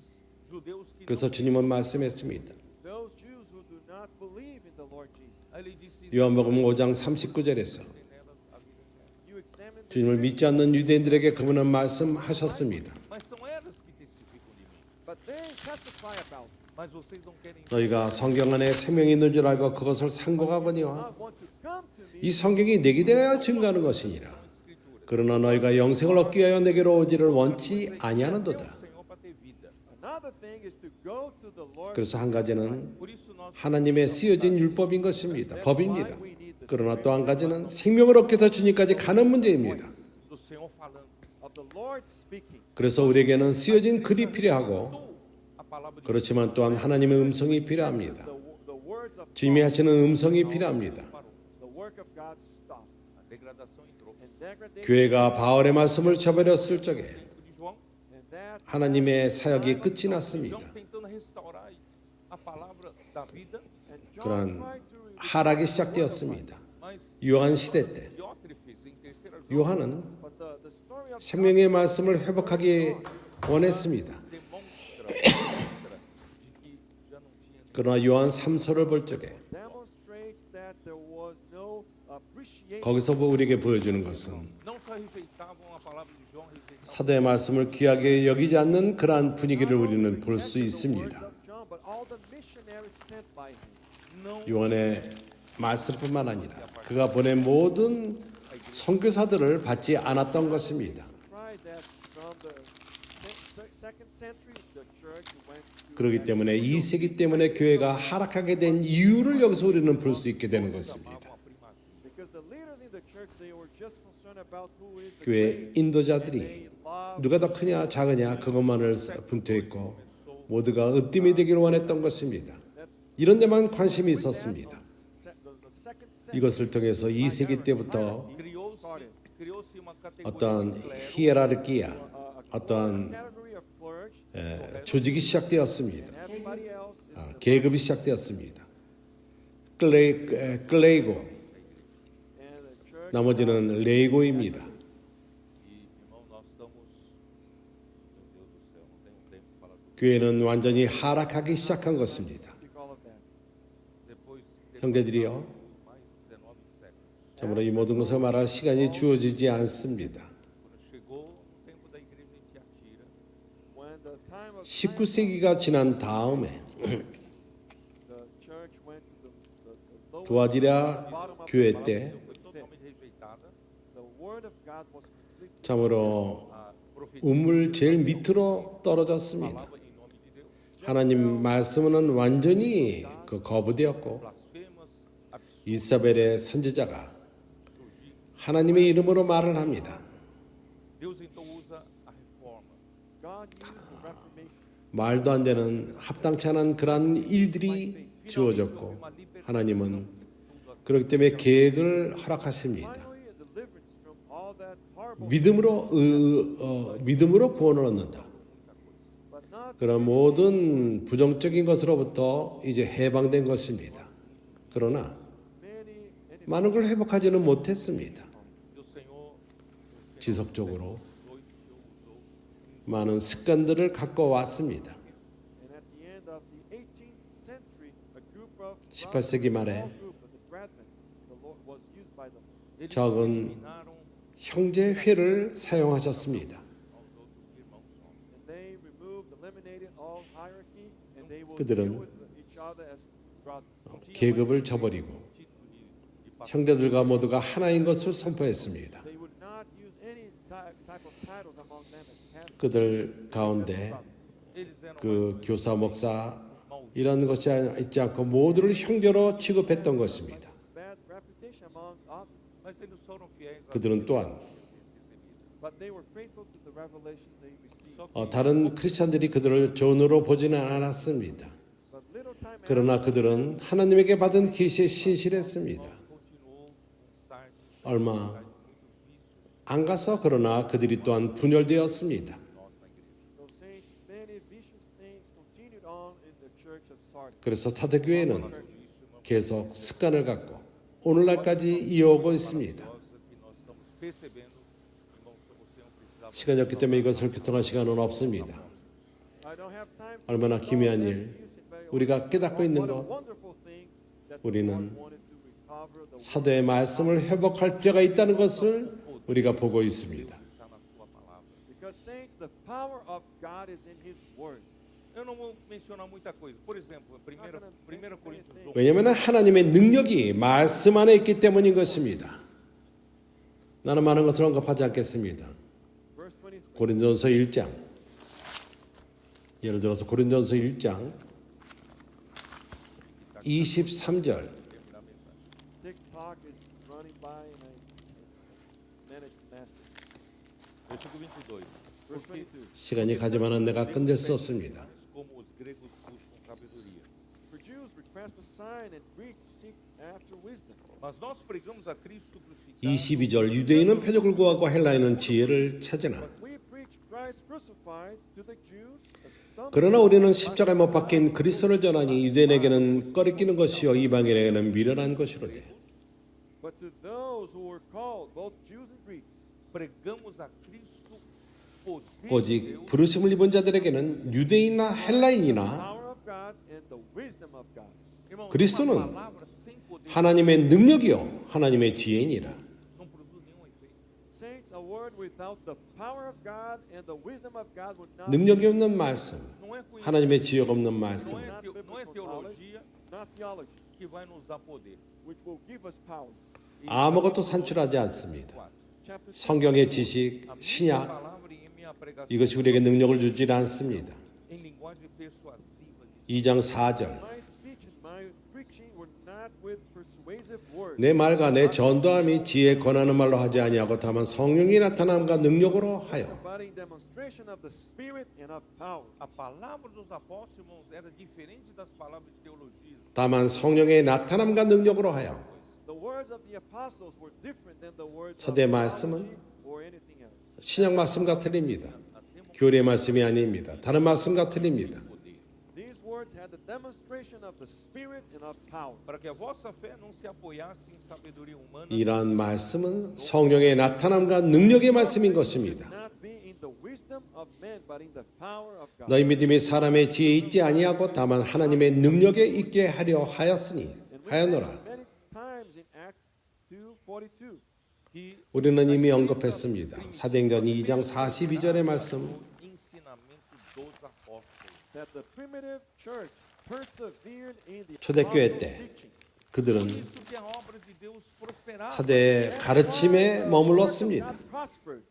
judeus que 그래서 주님은 말씀했습니다. Those Jews who do not believe in the Lord Jesus. aí ele disse isso, 요한복음 5장 39절에서 tem nelas a vida eterna. You examine the 주님을 믿지 않는 유대인들에게 그분은 말씀하셨습니다. Mas são elas que testificam de mim. but they testify about me. Mas vocês não querem 너희가 성경 안에 생명이 있는 줄 알고 그것을 상고하거니와 Not want to come to me. 이 성경이 내게 대하여 증거하는 것이니라. escritura. 그러나 너희가 영생을 얻기 위하여 내게로 오지를 원치 아니하는도다. O Senhor para ter vida. Another thing is to go to the Lord. 그래서 한 가지는 Por isso nós 하나님의 쓰여진 율법인 것입니다. 법입니다. 그러나 또 한 가지는 생명을 얻게 더 주님까지 가는 문제입니다. do Senhor falando. of the Lord speaking. 그래서 우리에게는 쓰여진 글이 필요하고 Ou a palavra de 그렇지만 또한 하나님의 음성이 필요합니다. The words of 주님이 하시는 음성이 필요합니다. parou. the work of God stopped. A degradação entrou. And degradation 교회가 바울의 말씀을 저버렸을 적에 De João, and that 하나님의 사역이 끝이 났습니다. João tentando restaurar a palavra da vida, and John 그러한 tried to 하락이 시작되었습니다. mas 요한 시대 때 Diótrefes em terceira 요한은 but the story of 생명의 말씀을 회복하기 원했습니다. demonstra de que já não tinha 그러나 요한 3서를 볼 적에 demonstrates that there was no appreciation 거기서 우리에게 보여주는 것은 não só rejeitavam a palavra de João, rejeitavam 사도의 말씀을 귀하게 여기지 않는 그러한 분위기를 우리는 볼 수 the words 있습니다. of John, but all the missionaries sent by him. não 요한의 말씀뿐만 아니라 그가 보낸 모든 선교사들을 받지 않았던 것입니다. century, the church went through 그렇기 때문에 2세기 때문에 교회가 하락하게 된 이유를 여기서 우리는 볼 수 있게 되는 것입니다. Amavam a primazia. because the leaders in the church they were just concerned about who is the 교회 greatest. 인도자들이 They loved 누가 더 크냐 작으냐 그것만을 분투했고 모두가 으뜸이 되기를 원했던 것입니다. 이런 데만 관심이 있었습니다. the second 이것을 통해서 2세기 때부터 Criou-se uma categoria 어떤 de clero 히에라르키아, 어떤 category of clergy. 조직이 시작되었습니다. Everybody else is 계급이 시작되었습니다. 클레이고, and the church. 나머지는 레이고입니다. e, irmão, nós estamos, meu Deus do céu, não tenho tempo para tudo. 교회는 완전히 하락하기 시작한 것입니다. Speak all of that. Depois 형제들이요, mais 19 séculos. 참으로 이 모든 것을 말할 시간이 주어지지 않습니다. Quando chegou no tempo da igreja em Tiatira, When the time of 19세기가 지난 다음에 the church went to the lowest 두아디라 bottom of 교회 the 때 foi totalmente rejeitada. the word of God was completely 참으로 A profecia 우물 제일 밑으로 떨어졌습니다. falava em nome de Deus. 하나님 말씀은 완전히 거부되었고 Blasfemas, absurdas, 이사벨의 선지자가 하나님의 이름으로 말을 합니다. Deus então usa a reforma. God used the Reformation. 말도 안 되는 합당치 않은 그러한 일들이 주어졌고 하나님은 그렇기 때문에 계획을 허락하십니다. Finally, a deliverance from all that horrible, 믿음으로 구원을 얻는다. but not 그런 모든 부정적인 것으로부터 이제 해방된 것입니다. 그러나 many. 많은 걸 회복하지는 못했습니다. E o Senhor 지속적으로 usou 많은 습관들을 갖고 왔습니다. And at the end of the 18th century, a group of 18세기 말에 small group of the brethren, the Lord was used by them. eles 적은 eliminaram 형제회를 사용하셨습니다. aos outros irmãos homens. And they removed, eliminated all hierarchy, and they will 그들은 deal with each other as brothers. 계급을 저버리고 Título de pastor. 형제들과 모두가 하나인 것을 선포했습니다. They would not use any type of titles among them as pastors. 그들 가운데 Eles eram 그 교사, 목사 이런 것이 있지 않고 모두를 형제로 취급했던 것입니다. Bad reputation among others, mas eles foram fiéis a 그들은 또한 but they were faithful to the revelation they received. 다른 크리스천들이 그들을 존으로 보지는 않았습니다. But little time after, 그러나 그들은 하나님에게 받은 계시에 신실했습니다. continuou um sarde 얼마 muitos vícios 안 가서 그러나 그들이 또한 분열되었습니다. nós na igreja. so saints, many vicious things continued on in the church of Sardis. 그래서 사도교회는 Disso, irmão, 계속 습관을 갖고 오늘날까지 이어오고 있습니다. coisa que nós estamos percebendo, irmão, você não precisava. 시간이 없기 때문에 이것을 교통할 시간은 없습니다. I don't have time to 얼마나 say all 기묘한 that 일, you said, but 우리가 깨닫고 있는 what a 것, wonderful thing that the 우리는 Lord wanted to recover the 사도의 말씀을 회복할 필요가 있다는 것을 우리가 보고 있습니다. Está na sua palavra. because saints, the power of God is in His Word. Eu não vou mencionar muita coisa. Por exemplo, 1 Coríntios 11. 왜냐하면 하나님의 능력이 말씀 안에 있기 때문인 것입니다. 나는 많은 것을 언급하지 않겠습니다. Verse 23. 고린도전서 1장, 예를 들어서 고린도전서 1장 23절 TikTok is running by and I managed to message. Versículo 22. Verse Porque 22. 시간이 가지만은 내가 끝낼 수 없습니다. como os gregos buscam sabedoria. For Jews request a sign and Greeks seek after wisdom. Mas nós pregamos a Cristo crucificado. 22절 유대인은 표적을 구하고 헬라인은 지혜를 찾으나 But we preach Christ crucified to the Jews a stumbling 그러나 우리는 십자가에 못 박힌 그리스도를 전하니 유대인에게는 꺼리끼는 것이요 이방인에게는 미련한 것이로되 but to those who were called, both Jews and Greeks, Pregamos a Cristo poder de 오직 Deus, 부르심을 입은 자들에게는 유대인이나 헬라인이나 power of God and the wisdom of God. irmão, 그리스도는 uma palavra sem poder 하나님의 능력이요 하나님의 지혜니라. não produz nenhum efeito. Saints, a word without the power of God and the wisdom of God would not 능력이 없는 말씀, Não é conhecimento, 하나님의 지혜가 없는 말씀, não é teologia not theology, que vai nos dar poder. which will give us power. 아무것도 산출하지 않습니다. Chapter 2, 성경의 지식, A minha 신약 palavra e a minha pregação 이것이 우리에게 능력을 주질 않습니다. em linguagem persuasiva. 2장 4절. My speech and my preaching were not with persuasive words, 내 말과 내 전도함이 지혜 권하는 말로 하지 아니하고 다만 성령이 나타남과 능력으로 하여. but in demonstration of the Spirit and of power. A palavra dos apóstolos, irmãos, era diferente das palavras de teologia. 다만 성령의 나타남과 능력으로 하여. The words of the apostles were different than the words 서대 of 말씀은 theology or anything else. 신약 말씀과 틀립니다. 교리의 말씀이 아닙니다. 다른 말씀과 틀립니다. These words had the demonstration of the Spirit and of power. Para que a vossa fé não se apoiasse em sabedoria humana, 이러한 말씀은 성령의 나타남과 능력의 말씀인 것입니다. Not be in the wisdom of men, but in the power of God. 너희 믿음이 사람의 지혜에 있지 아니하고 다만 하나님의 능력에 있게 하려 하였으니 And we 하였노라. read many times in Acts 2:42. que 우리는 이미 언급했습니다. 사도행전 2장 42절의 말씀. o ensinamento dos apóstolos. That the primitive church persevered in the 초대교회 apostles' 때 teaching. 그들은 Isso que a obra de Deus prosperava. 사대의 가르침에 머물렀습니다. God prospered.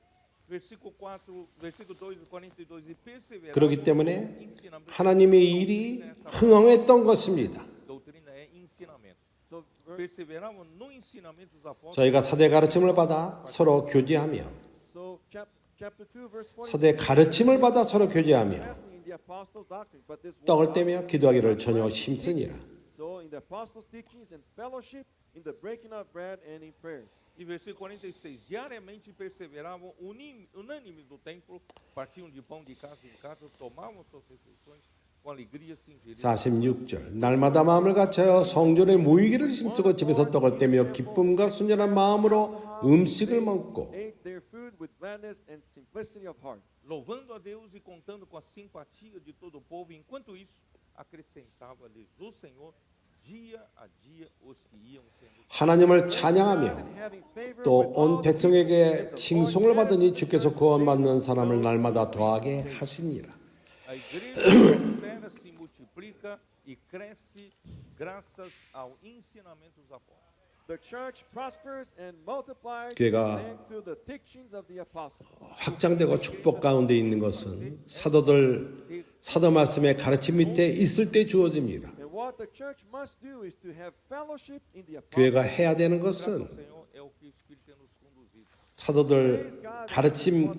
Versículo 4, versículo 2, 42, e perseverava 그렇기 때문에 no ensinamento. 하나님의 일이 흥황했던 것입니다. Doutrina é ensinamento. So, Perseveravam no ensinamento dos apóstolos. 저희가 사대 가르침을 받아 서로 교제하며 chapter 2, verse 40. 사대 가르침을 받아 서로 교제하며 Fasting in the apostles' doctrine, but this 떡을 was 떼며 기도하기를 전혀 힘쓰니라. so in the apostles' teachings and fellowship, in the breaking of bread and in prayers. E versículo 46, diariamente perseveravam unânimes no templo, partiam de pão de casa em casa, tomavam suas refeições com alegria singeleza. 46절 날마다 마음을 갖춰 성전에 모이기를 힘쓰고 집에서 떡을 떼며 기쁨과 순전한 마음으로 음식을 먹고 Ate their food with gladness and simplicity of heart. Louvando a Deus e contando com a simpatia de todo o povo, enquanto isso acrescentava-lhes o Senhor dia a dia os que iam sendo. 하나님을 찬양하며 Having favor 또 with 온 all 백성에게 칭송을 받으니 주께서 구원받는 사람을 날마다 더하게 하시니라. A igreja prospera, se multiplica e cresce graças ao ensinamento dos apóstolos. the church prospers and multiplies 교회가 thanks to the teachings of the apostles. 확장되고 축복 가운데 있는 것은 사도 말씀의 가르침 밑에 있을 때 주어집니다. And what the church must do is to have fellowship in the 교회가 apostles. 해야 되는 Graças 것은 ao Senhor é o que o Espírito tem nos conduzido. 사도들 가르침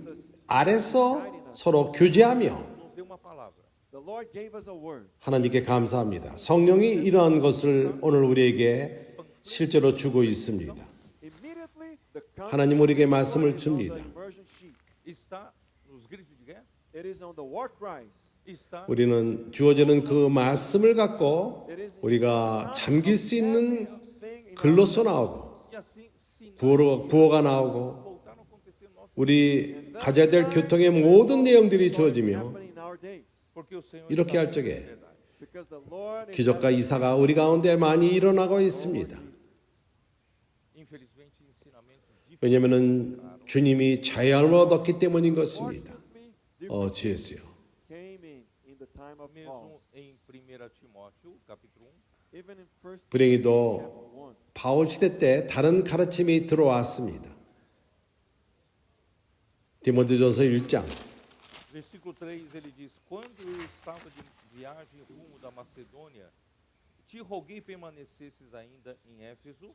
아래서 서로 교제하며 Nos deu uma palavra. The Lord gave us a word. 하나님께 감사합니다. 성령이 이러한 것을 오늘 우리에게 실제로 주고 있습니다. Immediately, the 하나님 우리에게 말씀을 content is on 줍니다. the immersion sheet. Está nos gritos de guerra? It is on the war cries. Está 우리는 주어지는 그 말씀을 갖고 우리가 잠길 수 있는 글로써 나오고 e assim se 구호가 나오고 voltar a acontecer no nosso, 우리 가져야 될 교통의 모든 내용들이 주어지며 Happening in our days. porque o Senhor 이렇게 está 할 dando 적에 verdade. Because the Lord is 기적과 이사가 우리 가운데 많이 일어나고 있습니다. Infelizmente, ensinamentos diferentes 왜냐하면 주님이 자유함을 얻었기 때문인 것입니다. GS요. came in the time of Paul. mesmo em 1 Timóteo, capítulo 1, Even in 1 불행히도 chapter 1. 바울 시대 때 다른 가르침이 들어왔습니다. 디모데전서 1장 versículo 3, ele diz: Quando eu estava de viagem rumo da Macedônia, te roguei permanecesses ainda em Éfeso,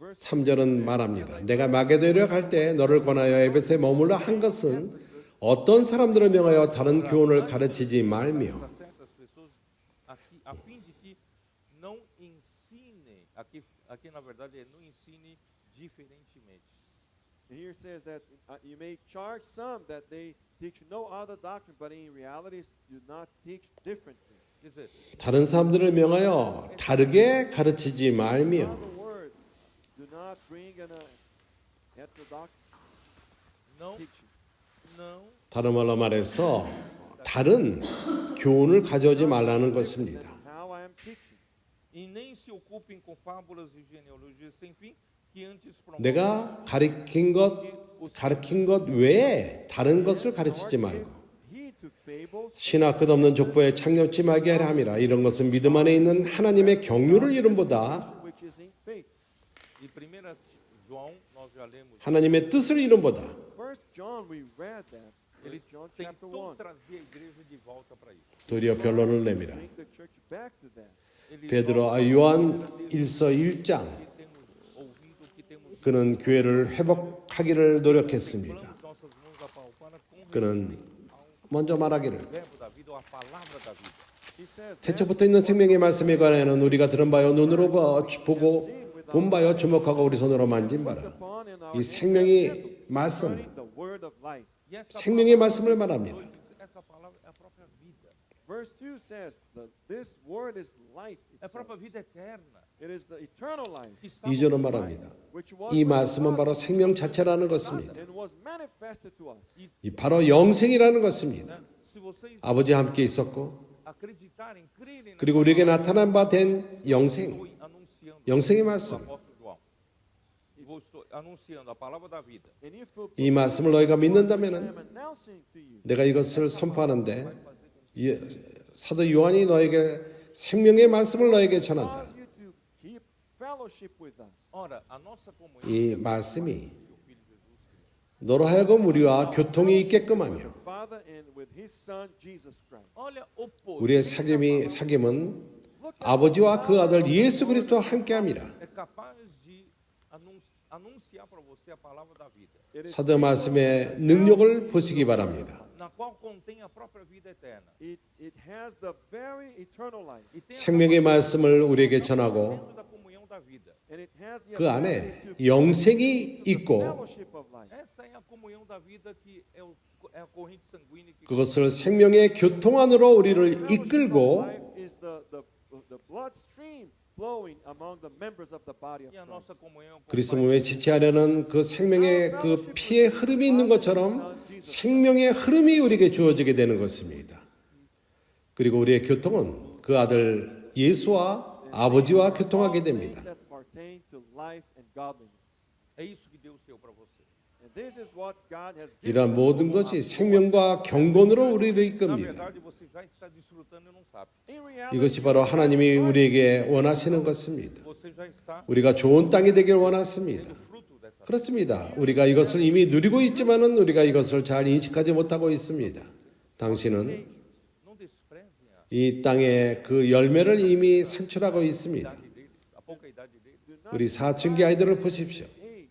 3절은 말합니다. 내가 마게도니아 갈 때 너를 권하여 에베소에 머물러 한 것은 어떤 사람들을 명하여 다른 교훈을 가르치지 말며 a certas pessoas, a fim de que não ensine, aqui na verdade é não ensine diferentemente. And here it says that you may charge some that they teach no other doctrine, but in reality do not teach differently. Quer dizer, 다른 사람들을 명하여 다르게 가르치지 In 말며 other words, do not bring an heterodox não, teaching. não 다른 말로 말해서 다른 교훈을 가져오지 말라는 것입니다. How I am teaching. e nem se ocupem com fábulas e genealogias sem fim, que antes promovem 내가 가르친 것 외에 다른 것을 가르치지 말고 He took fables 신화 끝없는 족보에 창념치 말게 하려 함이라. 이런 것은 믿음 안에 있는 하나님의 경륜을 이름보다 which is in faith. E 1 João, nós já lemos, 하나님의 뜻을 이름보다 First John, we read that Ele 1 John chapter tentou 1. trazer a igreja de volta para isso. 도리어 변론을 내밀어. Bring the church back to that. Ele 베드로 요한 1서 1장 que temos ouvido, que temos 그는 교회를 회복하기를 노력했습니다. nossas mãos apalpando com 그는 먼저 말하기를 o verbo da vida ou a palavra da vida. He says, 태초부터 있는 생명의 말씀에 관하여는 우리가 들은 바요 눈으로 보고 본 바요 주목하고 우리 손으로 만진 바라. upon in our 이 생명의 말씀, the word of life. E essa 생명의 말씀을 말합니다. essa palavra é a própria vida. Verse 2 says that this word is life É a itself. própria vida eterna. It is the eternal life, Que está 2절은 말합니다. which was 이 with 말씀은 us 바로 생명 자체라는 것입니다. and was manifested to us. 이 바로 영생이라는 것입니다. Se vocês 아버지와 함께 있었고 acreditarem, crerem 그리고 우리에게 나타난 바 된 영생, estou anunciando 영생의 o 말씀. apóstolo João. E vou estou anunciando a palavra da vida. And if you 이 말씀을 너희가 I 믿는다면 am announcing to you, 내가 이것을 선포하는데 사도 요한이 너에게 생명의 말씀을 너에게 전한다. cause you to keep fellowship with us. Ora, a nossa comunhão 이 말씀이 너로 하여금 우리와 교통이 있게끔 하며 Father and with his son Jesus Christ. olha o poder 우리의 사귐은 아버지와 그 아들 예수 그리스도와 함께함이라. é capaz de anunciar para você a palavra da vida, 사도 말씀의 능력을 보시기 바랍니다. na qual contém a própria vida eterna. It has the very eternal life. E tem 생명의 말씀을 우리에게 전하고 dentro da comunhão da vida. And it has the 그 ability 안에 to 영생이 있고 fellowship of life. Essa é a comunhão da vida que é a corrente sanguínea que 그것을 생명의 교통 안으로 우리를 Fellowship of 이끌고 life is the blood stream flowing among the members of the body of e a Christ. nossa comunhão com o 그리스도 Pai. 몸의 지체 안에는 그 생명의 그 피의 흐름이 있는 것처럼 생명의 흐름이 우리에게 주어지게 되는 것입니다. 그리고 우리의 교통은 그 아들 예수와 아버지와 교통하게 됩니다. That pertain to life and godliness. É isso que Deus deu para você. And this is what God has given. 이러한 모든 것이 생명과 경건으로 우리를 Na 이끕니다. verdade, você já está desfrutando e não sabe. In reality, 이것이 바로 하나님이 우리에게 원하시는 것입니다. Você já está 우리가 좋은 땅이 되길 원하십니다. fruto dessa. 그렇습니다. 우리가 이것을 이미 누리고 있지만은 우리가 이것을 잘 인식하지 못하고 있습니다. 당신은 Não desprezem a 이 땅의 그 열매를 이미 산출하고 있습니다. idade deles, a pouca idade deles. 우리 사춘기 아이들을 보십시오. age.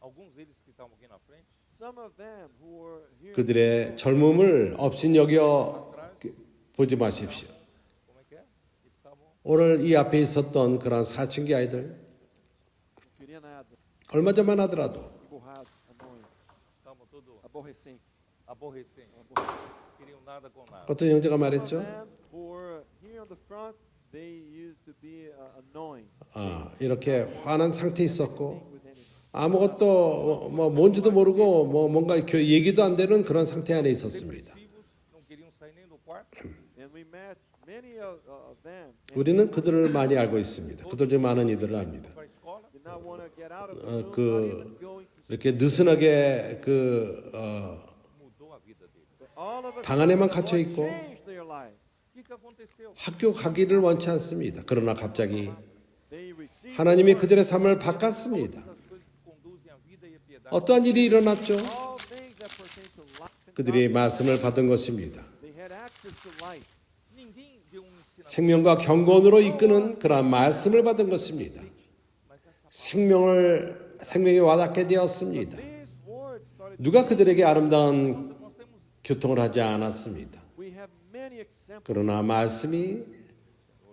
Alguns deles que estavam aqui na frente, Some of them who were here 그들의 젊음을 업신여겨 보지 마십시오. como é que é? Estavam 오늘 이 앞에 있었던 그런 사춘기 아이들 não queriam nada, 얼마 전만 하더라도 borrado, anônimo, estavam todos aborrecente. aborrecendo, queriam nada com nada. 어떤 형제가 Some of 말했죠? them who were here on the front, they used to be annoying 이렇게 화난 상태에 있었고 with anything. 아무것도 뭐 뭔지도 모르고 뭐 뭔가 얘기도 안 되는 그런 상태 안에 있었습니다. Depressivos, não queriam sair nem do quarto. And we met many of them. 우리는 그들을 많이 알고 있습니다. 그들 중 많은 이들을 압니다. Para a escola, Did not want to get out of the 어, room, 그 not even going to 이렇게 느슨하게 mudou a vida deles. all of us 방 안에만 갇혀 있고 changed their lives. O que aconteceu? 학교 가기를 원치 않습니다. 그러나 갑자기 They received 하나님이 그들의 삶을 바꿨습니다. As coisas que conduzem à vida e à piedade. 어떠한 일이 일어났죠? all things that pertain to life and 그들이 godliness. 말씀을 받은 것입니다. They had access to life. Ninguém deu ensinamento, 생명과 경건으로 이끄는 그러한 말씀을 받은 것입니다. 생명에 와닿게 되었습니다. These words started. 누가 그들에게 아름다운 교통을 하지 않았습니다. We have many examples. 그러나 말씀이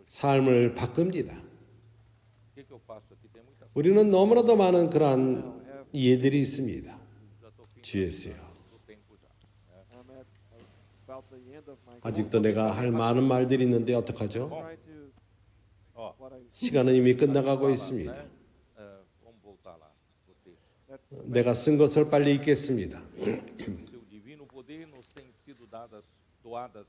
삶을 바꿉니다. o que eu faço aqui? Tem muita 우리는 너무나도 많은 그러한 예들이 있습니다. já estou fim 주 예수요. do tempo já. I'm at about the end of my 아직도 내가 할 많은 말들이 있는데 어떡하죠? try to Ó, what I 시간은 이미 끝나가고 있습니다. vamos voltar lá no texto. 내가 쓴 것을 빨리 읽겠습니다. Seu divino poder nos tem sido doadas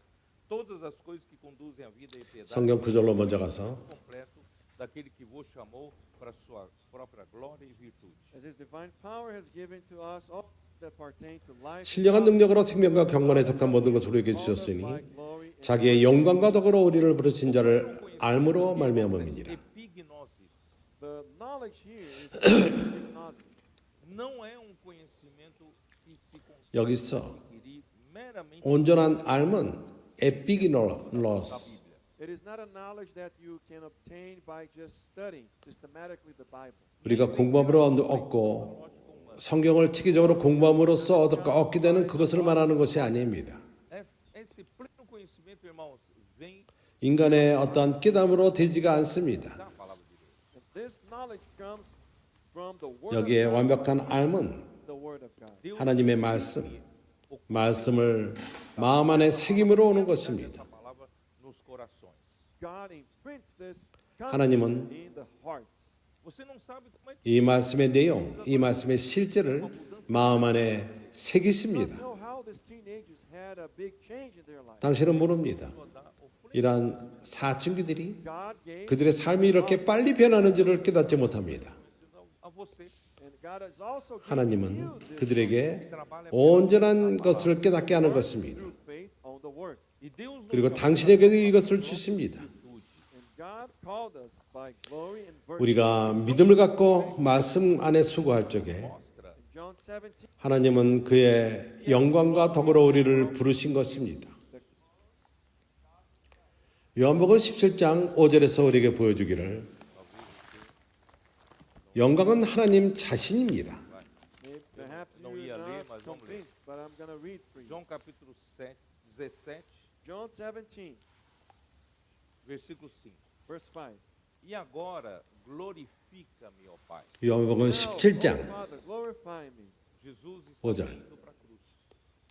todas as coisas que conduzem à vida e piedade. 성경 구절로 먼저 가서 Completo daquele que vos chamou para sua própria glória e virtude. as his divine power has given to us all that pertain to life. 신령한 능력으로 생명과 경건에 속한 모든 것을 우리에게 all that 주셨으니 by glory and 자기의 영광과 덕으로 우리를 부르신 자를 알므로 말미암음이니라. Epignosis. the knowledge here is epignosis. não é um conhecimento que se consegue 여기서 adquirir meramente 온전한 알은 에피기노로스, It is not a knowledge that you can obtain by just studying systematically the Bible. 우리가 공부함으로 얻고 성경을 체계적으로 공부함으로써 얻게 되는 그것을 말하는 것이 아닙니다. esse pleno conhecimento, irmãos, vem 인간의 어떠한 깨달음으로 되지가 않습니다. da palavra de Deus. And this knowledge comes from the Word 여기에 of God. 완벽한 알은 The Word of God. Deus 하나님의 말씀을 마음 안에 새김으로 오는 것입니다. essa palavra nos corações. God imprints this 하나님은 content in the hearts. Você não sabe como é que 이 말씀의 내용, 이 말씀의 실제를 마음 안에 You 새기십니다. don't know how these teenagers had a big change in their life. 당신은 모릅니다. dá o 이러한 사춘기들이 God gave 그들의 삶이 이렇게 빨리 변하는 줄을 깨닫지 못합니다. a você. and God has also given 하나님은 you this 그들에게 온전한 것을 깨닫게 하는 것입니다. through faith on the Word. E Deus nos 그리고 chamou 당신에게도 이것을 주십니다. And God called us by glory and virtue. 우리가 믿음을 갖고 말씀 안에 수고할 적에 mostra In John 17, 하나님은 그의 영광과 덕으로 우리를 부르신 것입니다. 요한복음 17장 5절에서 우리에게 보여주기를 영광은 하나님 자신입니다. perhaps Não you're ia ler, not mas vamos ler. convinced, but I'm going to read for you. João capítulo 17, John 17, versículo 5. verse 5. E agora glorifica-me, ó Pai. 요한복음 Now, 17장 oh Father, glorify me. Jesus está 5절. indo para a cruz.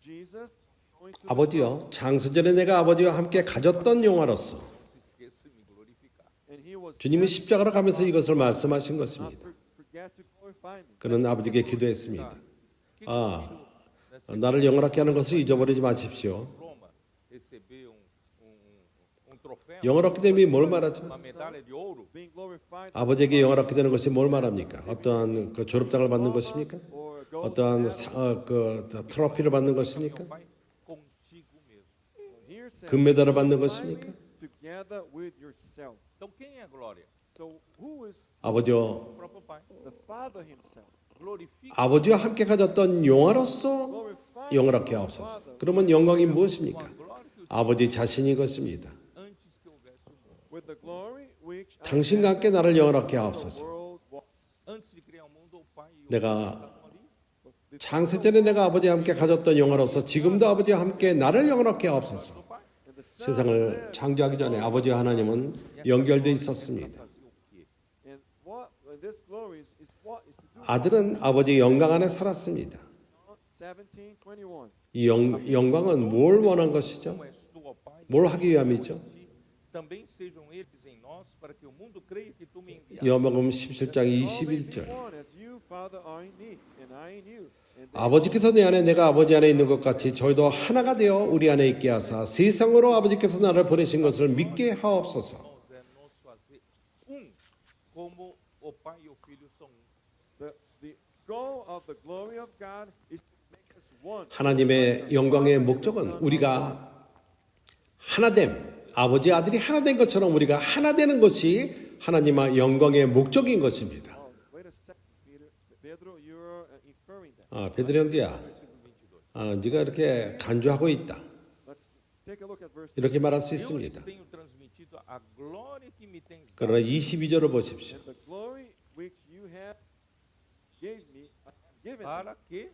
Jesus, going to the 아버지여 장서전에 내가 아버지와 함께 가졌던 영화로서 Não se esqueça de me glorificar. and he was 주님은 십자가로 가면서 이것을 말씀하신 not 것입니다. forget to glorify me. 그는 아버지께 기도했습니다. Que 아, nessa 나를 영원하게 하는 것을 잊어버리지 마십시오. Roma receber troféu, 영원하게 됨이 뭘 말하죠? uma medalha de ouro, Being glorified 아버지에게 영원하게 되는 것이 뭘 말합니까? 어떠한 그 졸업장을 받는 것입니까? or gold 어떠한 그 트로피를 받는 것입니까? meu Pai, contigo mesmo. here says 금메달을 받는 glorify 것입니까? me together with yourself. Então quem é a glória? So who is 아버지여 O próprio Pai. the Father himself? Glorifica 아버지와 함께 가졌던 영화로서 Glorify 영원하게 하옵소서. 그러면 영광이 무엇입니까? a glória que eu 아버지 자신이 것입니다. antes que houvesse o mundo. with the glory which I 당신과 had 함께 나를 영원하게 before the 하옵소서. world was. Antes de criar o mundo, o Pai e o 내가 Filho estavam ali. 창세전에 내가 아버지와 함께 가졌던 영화로서 지금도 아버지와 함께 나를 영원하게 하옵소서. O Pai And the Son 세상을 창조하기 전에 아버지와 하나님은 연결되어 있었습니다. fazia o quê? and what and this glory is what is to do. 아들은 아버지의 영광 안에 살았습니다. 17:21. 이 영광은 뭘 원한 것이죠? Como és tu, ó Pai, 뭘 하기 위함이죠? também sejam eles em nós, para que o mundo creia que tu me enviaste. 요한복음 17장 Always be 21절. one as you, Father, are in me, and I in you. And they 아버지께서 내 안에 내가 아버지 안에 있는 것 같이 저희도 하나가 되어 우리 안에 있게 하사 세상으로 아버지께서 나를 보내신 것을 믿게 하옵소서. Nós é nos fazer como o Pai e o Filho são um. the goal of the glory of God is to make us one. 하나님의 영광의 목적은 우리가 하나됨, 아버지 아들이 하나된 것처럼 우리가 하나되는 것이 하나님의 영광의 목적인 것입니다. Oh, wait a second, Peter. Pedro, you're inferring that. 아, 베드로 형제야, 네가 이렇게 간주하고 있다. Let's take a look at verse. 이렇게 말할 수 Eu lhes 있습니다. tenho transmitido a glória que me tens dado, 그러나 22절을 보십시오. And the glory which you have gave me, given me, para que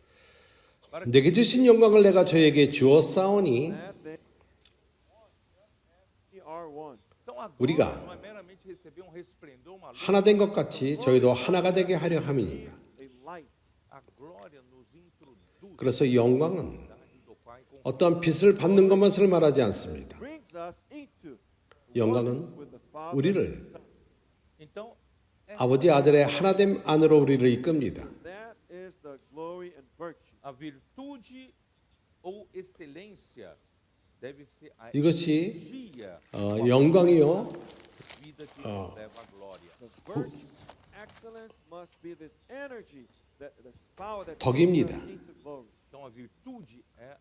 내게 주신 영광을 내가 저에게 주었사오니 that they are one. então a glória 우리가 não é meramente receber resplendor, uma luz. 하나된 것 같이 저희도 하나가 되게 하려 함이니라. A light. A glória nos introduz 그래서 영광은 a unidade do Pai com 어떠한 빛을 받는 것만을 말하지 않습니다. Brings us into 영광은 oneness with the Father. 우리를 então 아버지 아들의 하나됨 안으로 우리를 이끕니다. That is the glory and virtue. a virtude ou excelência deve ser a 이것이 energia 영광이요 vida que nos leva à glória. The virtue, excellence must be this energy, that this power that 덕입니다. takes us into glory. Então a virtude é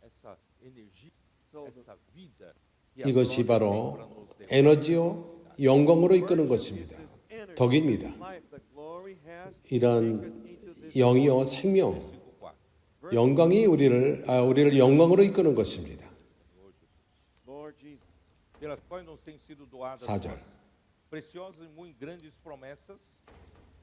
essa energia, So the, essa vida 이것이 바로 에너지요, 영광으로 이끄는 것입니다. 덕입니다. life that glory has 이런 영이요, 생명, Versículo 4. 영광이 우리를 영광으로 이끄는 것입니다. Lord Jesus. Pelas quais nos têm sido doadas 4절. preciosas e muito grandes promessas,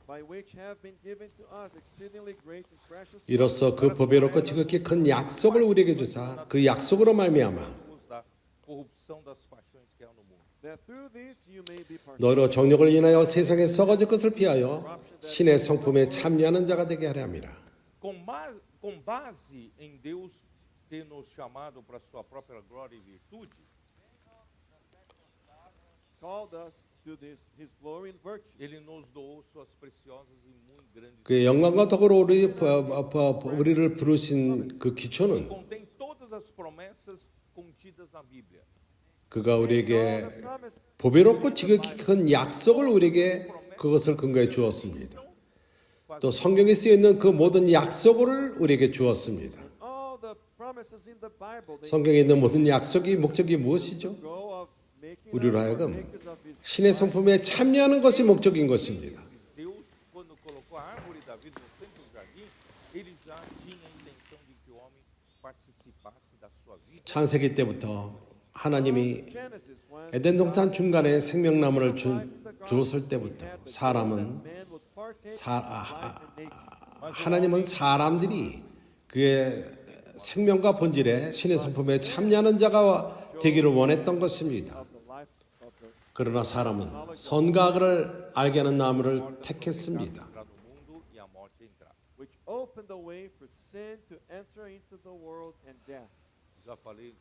By which have been given to us exceedingly great and precious 이로써 그 보배롭고 지극히 큰 약속을 우리에게 주사 그 약속으로 말미암아 nos da corrupção das paixões que há no mundo. that through this you may be 너로 정욕을 인하여 세상에 썩어질 것을 피하여 신의 성품에 참여하는 자가 되게 하려 함이라. Com base em Deus ter nos chamado para sua própria glória e virtude, called us to this his glory and virtue. Ele nos doou suas preciosas e muito grandes. 그 영광과 덕으로 우리를 부르신 그 기초는 Contém todas as promessas contidas na Bíblia. 그가 우리에게 All the promise 보배롭고 지극히 큰 약속을 우리에게 그것을 근거해 주었습니다. 또 성경에 쓰여 있는 그 모든 약속을 우리에게 주었습니다. all the promises in the Bible they 성경에 있는 모든 약속이 목적이 무엇이죠? go of making 우리로 us 하여금 partakers of his 신의 성품에 참여하는 것이 목적인 것입니다. Deus, quando colocou a árvore da vida no centro do jardim, ele já tinha a intenção de que o homem participasse da sua vida. 창세기 때부터 하나님이 Genesis when 에덴 동산 중간에 생명나무를 주었을 때부터 사람은 man would partake 하나님은 사람들이 그의 생명과 본질에 신의 성품에 참여하는 자가 되기를 원했던 것입니다. of the life of the 그러나 사람은 선과 악을 알게 하는 나무를 택했습니다. Entrar no mundo e a morte entrar. which opened the way for sin to enter into the world and death. Já falei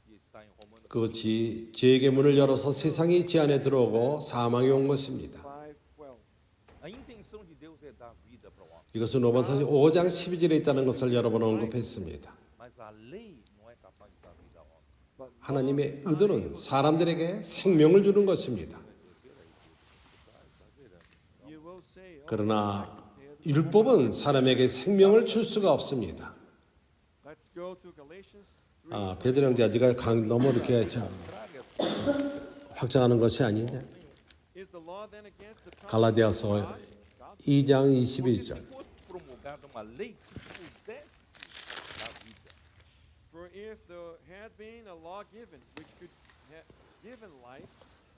que está em Romanos 그것이 죄의 문을 열어서 세상이 지 안에 들어오고 사망이 온 것입니다. 5:12. A intenção de Deus é dar vida para o homem, 이것은 로마서 5장 12절에 있다는 것을 여러 번 언급했습니다. mas a lei não é capaz de dar vida ao homem. 하나님의 의도는 사람들에게 생명을 주는 것입니다. You will say, oh, 그러나 율법은 사람에게 생명을 줄 수가 없습니다. let's go to Galatians 3. 베드로 형제 아직 너무 이렇게 확장하는 것이 아니냐? Is the law then against the promise 갈라디아서 of God? 2장 Porque 21절. se fosse promulgada uma lei que pudesse dar vida, For if there had been a law given which could have given life,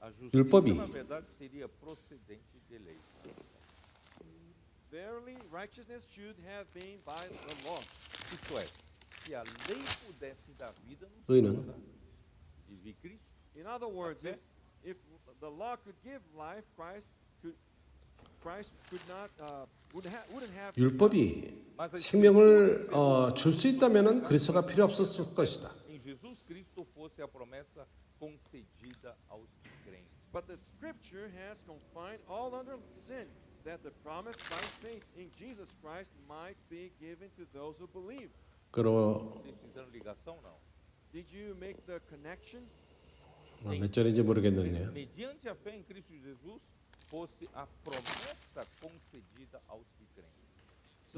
a justiça, 율법이 na verdade, seria procedente de lei. verily righteousness should have been by the law. Isto é, se a lei pudesse dar vida, não 의는 네. de vi Cristo. In other words, if the law could give life, Christ could not wouldn't have 율법이 생명을 줄 수 있다면은 그리스도가 필요 없었을 것이다. Em Jesus Cristo fosse a promessa concedida aos que creem. But the scripture has confined all under sin, that the promise by faith in Jesus Christ might be given to those who believe. 그리고 Vocês fizeram ligação? Não. Did you make the connection? 몇 절인지 모르겠는데요. Mediante a fé em Cristo Jesus, fosse a promessa concedida aos que creem.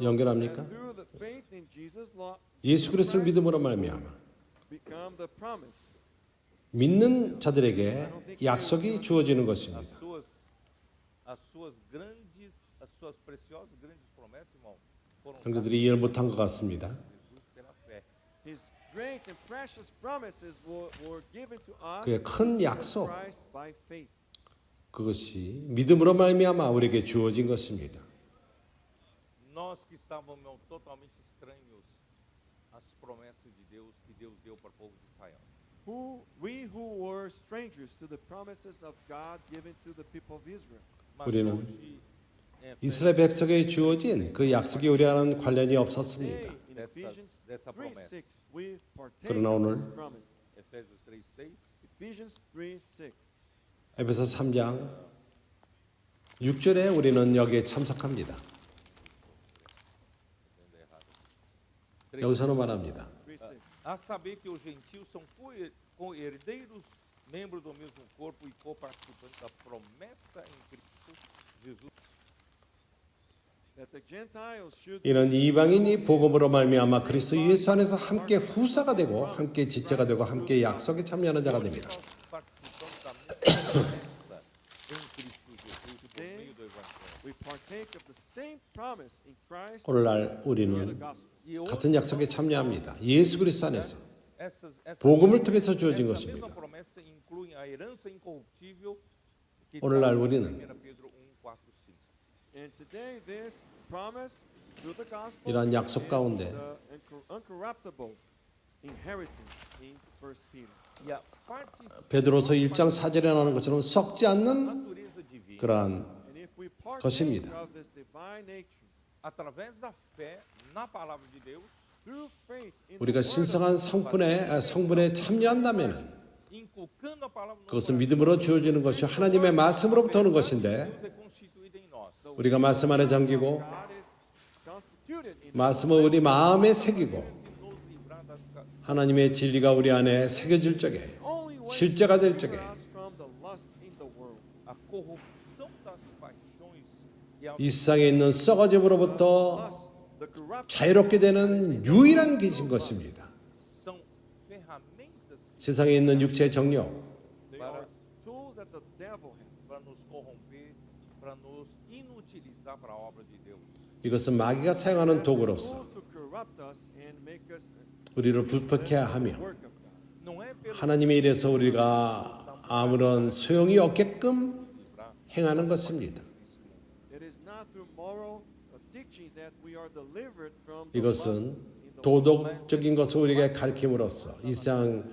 연결합니까? That through the faith in Jesus, law 예수 그리스도를 믿음으로 말미암아 become the promise. 믿는 자들에게 약속이 주어지는 것입니다. As suas preciosas, grandes promessas, irmão, foram dadas 형제들이 이해를 못한 것 같습니다. a Jesus pela fé. His great and precious promises were given to us 그의 큰 약속, Christ by faith. 그것이 믿음으로 말미암아 우리에게 주어진 것입니다. Nós que estávamos totalmente estranhos às promessas de Deus que Deus deu para o povo de Israel. We who were strangers to the promises of God given to the people of Israel. Mas 우리는 hoje, 이스라엘 백성에게 주어진 그 약속이 우리와는 관련이 없었습니다. Today, in Ephesians dessa promessa. 3:6, we partake 그러나 of 오늘 this promise. Efésios 3:6, Ephesians 3:6. 에베소 3장 6절에 우리는 여기에 참석합니다. entendo errado. 여기서는 말합니다. 3:6. A saber que os gentios são co-herdeiros, membros do mesmo corpo e co-participantes da promessa em Cristo Jesus. that the Gentiles should 이는 이방인이 복음으로 말미암아 그리스도 예수 안에서 함께 후사가 되고 함께 지체가 되고 함께 약속에 참여하는 자가 됩니다. we partake of the same promise in Christ 오늘날 through 우리는 the gospel. 같은 약속에 참여합니다. 예수 그리스도 안에서 Essas 복음을 통해서 주어진 essa 것입니다. mesma promessa inclui a herança incorruptível que 오늘날 está em 우리는 1 Pedro 1:4, 5. And today this promise through the gospel 이러한 약속 is 가운데 the uncorruptible inheritance in 1 Peter. E a participação 베드로서 1장 4절에 나오는 것처럼 썩지 않는 natureza divina 그러한 And if we partake 것입니다. of this divine nature através da fé na palavra de Deus, through faith in 우리가 the word of 신성한 성분에 참여한다면 inculcando a palavra no 그것은 믿음으로 주어지는 것이 하나님의 말씀으로부터 오는 것인데 Deus é constituída em nós. 우리가 말씀 안에 잠기고 God is constituted in 말씀을 우리 마음에 새기고 Nos livrar das 하나님의 진리가 우리 안에 새겨질 적에 only way 실제가 될 to 적에 deliver us from the lust in the world. a corrupção das paixões e a 이 세상에 있는 썩어짐으로부터 Lust, the corruption 자유롭게 되는 유일한 길인 것입니다. são ferramentas 세상에 있는 육체의 정욕, they are tools that the devil has. para nos corromper, para nos inutilizar para a obra de Deus. 이것은 마귀가 사용하는 도구로서 Tools to corrupt us and make us 우리를 불법케 하며 work of God. Não é pelo 하나님의 일에서 우리가 아무런 소용이 없게끔 행하는 것입니다. It is not through moral teachings that we are delivered from the lust 이것은 in the world, 도덕적인 것을 우리에게 가르침으로써 이 세상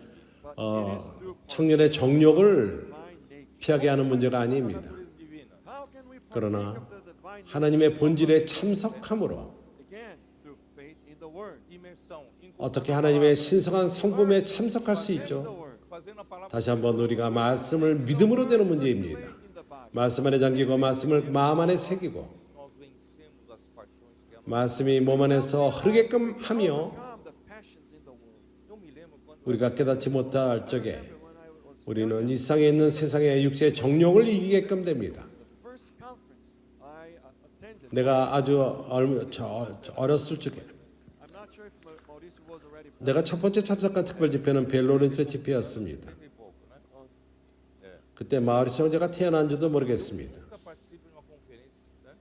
but it is through 청년의 정욕을 divine nature. 피하게 하는 문제가 아닙니다. natureza divina. How can we partake 그러나 of the divine nature? 하나님의 본질에 참석함으로 Again, through faith in the word. Imersão, 어떻게 하나님의 신성한 성품에 참석할 수 The 있죠? word. fazendo a palavra 다시 한번 우리가 말씀을 믿음으로 되는 문제입니다. In the body. 말씀 안에 잠기고 말씀을 마음 안에 새기고 nós vencemos as paixões que a 말씀이 몸 안에서 흐르게끔 하며 Overcome the passions in the world. Eu me lembro quando 우리가 깨닫지 못할 적에 When I was 우리는 이 세상에 있는 세상의 육체의 정욕을 이기게끔 됩니다. the first conference I attended. 내가 아주 어렸을 적에 I'm not sure if Mauricio was already born. 내가 첫 번째 참석한 특별 집회는 벨로렌츠 집회였습니다. tem pouco, né? 그때 마우리cio 형제가 태어난 줄도 모르겠습니다. Nunca participe de uma conferência, né?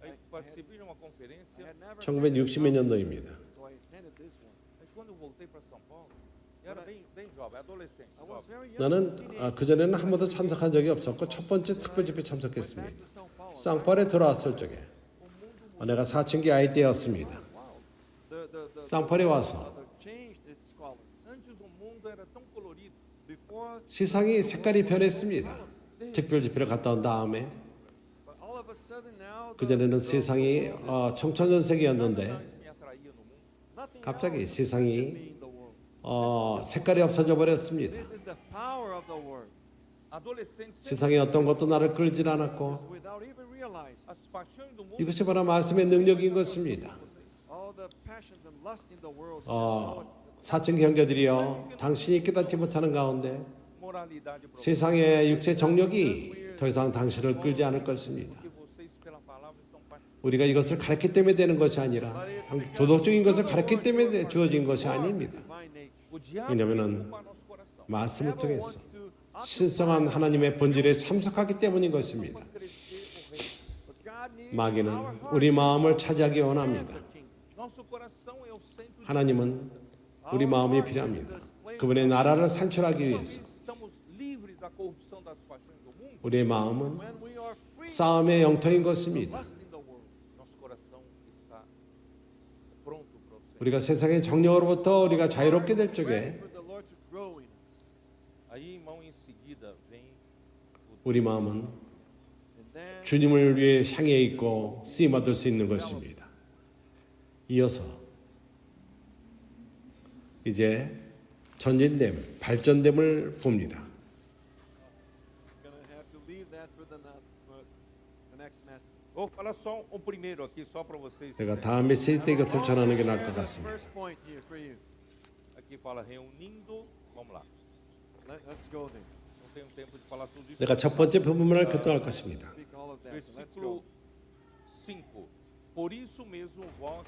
Aí participei de uma conferência, I had never 1960몇 년도입니다. so I attended this one. mas quando eu voltei para São Paulo, eu era bem jovem, adolescente, I was jovem. very young. 나는 그전에는 한 번도 참석한 적이 없었고 첫 번째 특별 집회 Back 참석했습니다. to São Paulo. 쌍팔에 돌아왔을 적에 내가 사춘기 아이 때였습니다. Wow. The 쌍팔에 와서 changed its colors. Antes o mundo era tão colorido. Before, 세상이 색깔이 변했습니다. 특별 집회를 갔다 온 다음에 but all of a sudden now, 그전에는 세상이 청천전색이었는데 me atraía no mundo. nothing 갑자기 else 세상이 in the world. 색깔이 없어져 버렸습니다. This is the power of the word. Adolescentes, sempre 세상의 어떤 것도 나를 끌질 않았고 Without even realizing, as paixões do mundo 이것이 바로 말씀의 능력인 것입니다. all the passions and lust in the world. 사춘기 형제들이여 당신이 깨닫지 못하는 가운데 moralidade profunda, 세상의 육체 정력이 더 이상 당신을 끌지 않을 것입니다. que vocês pela palavra estão participando. 우리가 이것을 가르치 때문에 되는 것이 아니라 도덕적인 것을 가르치 때문에 주어진 것이 아닙니다. Divine nature. O diabo 왜냐하면 rouba nosso coração. 말씀을 통해서 To 신성한 하나님의 본질에 참석하기 때문인 것입니다. Crescer o reino. but God needs 마귀는 our heart. 우리 마음을 차지하기 원합니다. King. Nosso coração é o centro de 하나님은 우리 마음이 필요합니다. 그분의 나라를 산출하기 위해서 estamos livres da corrupção das paixões do mundo. 우리의 마음은 When we are free 싸움의 영토인 것입니다. lust in the world. Nosso coração está pronto para o Senhor. 우리가 세상의 정령으로부터 우리가 자유롭게 될 적에 For the Lord to grow in us. Aí, irmão, em seguida vem 우리 마음은 And then 주님을 위해 향해 있고 쓰임 받을 수 있는 것입니다. 이어서 이제 전진됨, 발전됨을 봅니다. I'm going to have to leave that for the next message. Vou falar só o primeiro aqui, só para vocês. 제가 다음 메시지 때 이것을 전하는 게 나을 것 같습니다. First point here for you. Aqui fala reunindo. Vamos lá. Let's go there. Não tenho tempo de falar tudo isso. 내가 첫 번째 부분을 교통할 것입니다. Speak all of that. So let's go. Versículo 5. Por isso mesmo vós,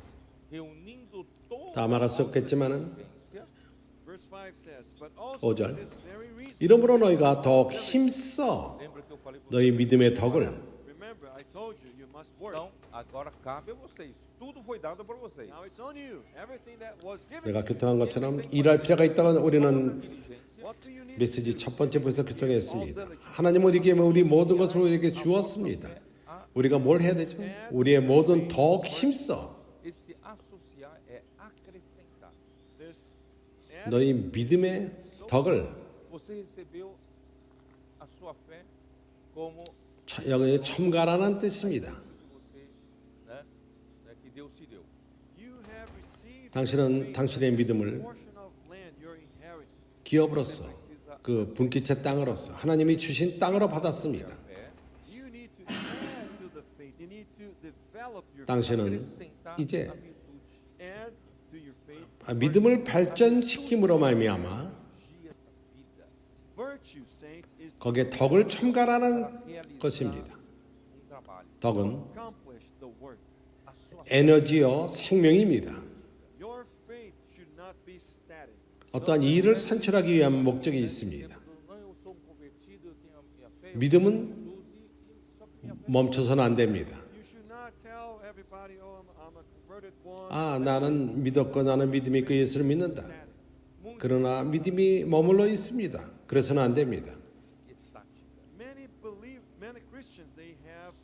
reunindo toda 다 말할 수 없겠지만은 a Verse 5 says, but also 5절 for this very reason. 이러므로 너희가 더욱 힘써 Lembra que eu falei para vocês? 너희 믿음의 덕을 Remember, I told you, you must work. Então, agora cabe a vocês. Tudo foi dado para vocês. Now it's on you. Everything that was given 내가 to you. 교통한 것처럼 일할 필요가 있다고 우리는 Diligência. What do you need? 메시지 첫 번째 부에서 교통했습니다. 하나님은 우리에게 우리 모든 것을 우리에게 주었습니다. 우리가 뭘 해야 되죠? 우리의 모든 더욱 힘써 Esse associar é acrescentar. This 너희 믿음의 덕을 Você recebeu a sua fé como 여기 첨가라는 뜻입니다. você, né, que Deus te deu. you have received 당신은 당신의 믿음을 portion of land, your inheritance. 기업으로서 그 분기체 땅으로서 하나님이 주신 땅으로 받았습니다. Fé, You need to add to the faith. You need to develop your faith. 당신은 acrescentar 이제 a virtude, Add to your faith 믿음을 발전시킴으로 말미암아 energia da vida, virtue, saints, is 거기에 덕을 첨가라는 realizar 것입니다. trabalho. 덕은 accomplish the work. A sua 에너지요 생명입니다. Your faith should not be static. 어떠한 일을 산출하기 위한 목적이 있습니다. não, eu sou um convertido, eu tenho a minha fé, eu 믿음은 produzo e só que minha fé 멈춰서는 안 됩니다. You should not tell everybody, "Oh, I'm a converted one." 아, 나는 믿었고 나는 믿음이 그 예수를 믿는다. 그러나 믿음이 머물러 있습니다. 그래서는 안 됩니다. estática. Many Christians, they have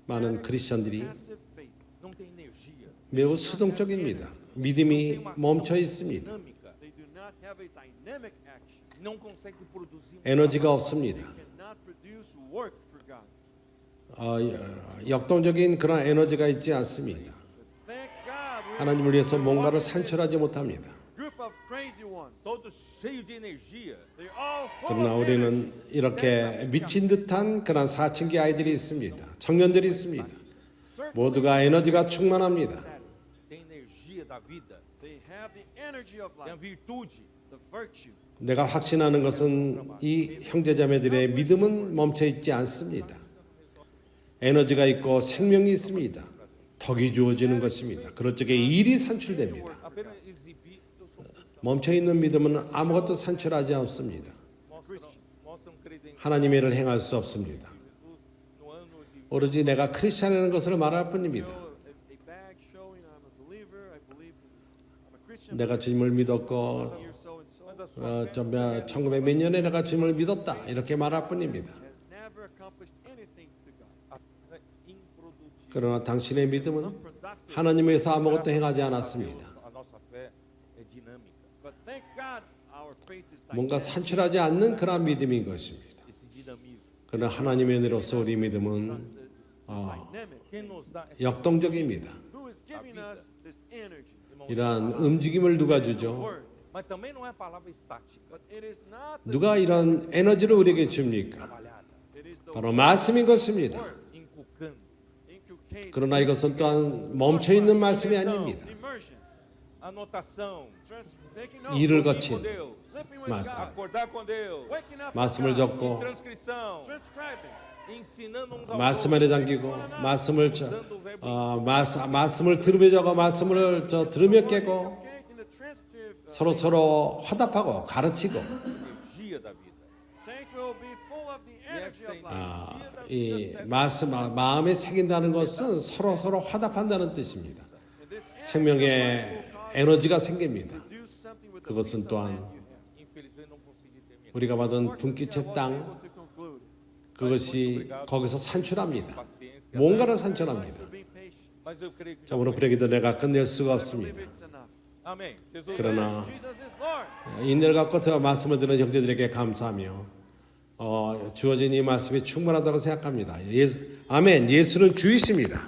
많은 static, 크리스천들이 passive faith. Não tem energia, 매우 수동적입니다. 믿음이 멈춰 있습니다. dinâmica, They do not have a dynamic action. não consegue produzir 에너지가 없습니다. Cannot produce work for God. 역동적인 그런 에너지가 있지 않습니다. Thank God, we 하나님을 위해서 뭔가를 산출하지 못합니다. group of crazy ones. todos cheios de energia. They all full 그러나 of energy. 우리는 이렇게 미친 듯한 그런 사춘기 아이들이 있습니다. 청년들이 있습니다. 모두가 에너지가 충만합니다. Tem energia da vida, They have the energy of tem a life, virtude. the virtue. 내가 확신하는 것은 이 형제자매들의 믿음은 멈춰 있지 않습니다. 에너지가 있고 생명이 있습니다. 덕이 주어지는 것입니다. 그럴 적에 일이 산출됩니다. Apenas exibir, eu sou 멈춰 있는 믿음은 아무것도 산출하지 않습니다. mostram credencial 하나님의 일을 행할 수 없습니다. no ano de 오로지 내가 크리스천이라는 것을 말할 뿐입니다. A bag showing I'm a believer. I believe I'm a Christian. 내가 주님을 믿었고 Year so and so 1900 몇 년에 내가 주님을 믿었다 이렇게 말할 뿐입니다. has never accomplished anything to God. improdutivo. 그러나 당신의 믿음은 Unproductive. 하나님에서 아무것도 행하지 않았습니다. A nossa fé é dinâmica. But thank God our faith is 뭔가 dynamic. 산출하지 않는 그런 믿음인 것입니다. Esse dinamismo. 그러나 하나님의 은혜로서 우리 믿음은 Dynamic. Quem nos dá essa 역동적입니다. Who is giving us this energy? 이러한 움직임을 누가 주죠? Word. Mas também não é a palavra estática, But it is not the 누가 이런 에너지를 우리에게 줍니까? trabalhada, it is the 바로 말씀인 것입니다. inculcando. inculcate. 그러나 이것은 또한 멈춰 있는 말씀이 아닙니다. Immersion. Anotação, Taking notes. 일을 com 거친 Deus, Sleeping with 말씀. God. acordar com Deus, Waking up 말씀을 with God. 적고 transcrição, Transcribing. ensinando uns aos 말씀 안에 잠기고 말씀을 말씀을 들으며 적어 말씀을 들으며 깨고 In the transitive 서로 화답하고 가르치고 energia da vida. saints will be full of the energy of life. 이 말씀 마음에 새긴다는 것은 서로 화답한다는 뜻입니다. And this 생명의 에너지가 생깁니다. do something with the 그것은 또한 Infelizmente não consegui terminar. 우리가 받은 분기체 땅 able to conclude. 그것이 거기서 산출합니다. Paciência, 뭔가를 산출합니다. Being patient. mas eu creio que 자, 오늘 프레기도 내가 끝낼 수가 없습니다. It's enough. amém. Jesus 그러나 Jesus is Lord. 인내를 갖고 더 말씀을 듣는 형제들에게 감사하며 주어진 이 말씀이 충분하다고 생각합니다. 아멘. 예수는 주이십니다.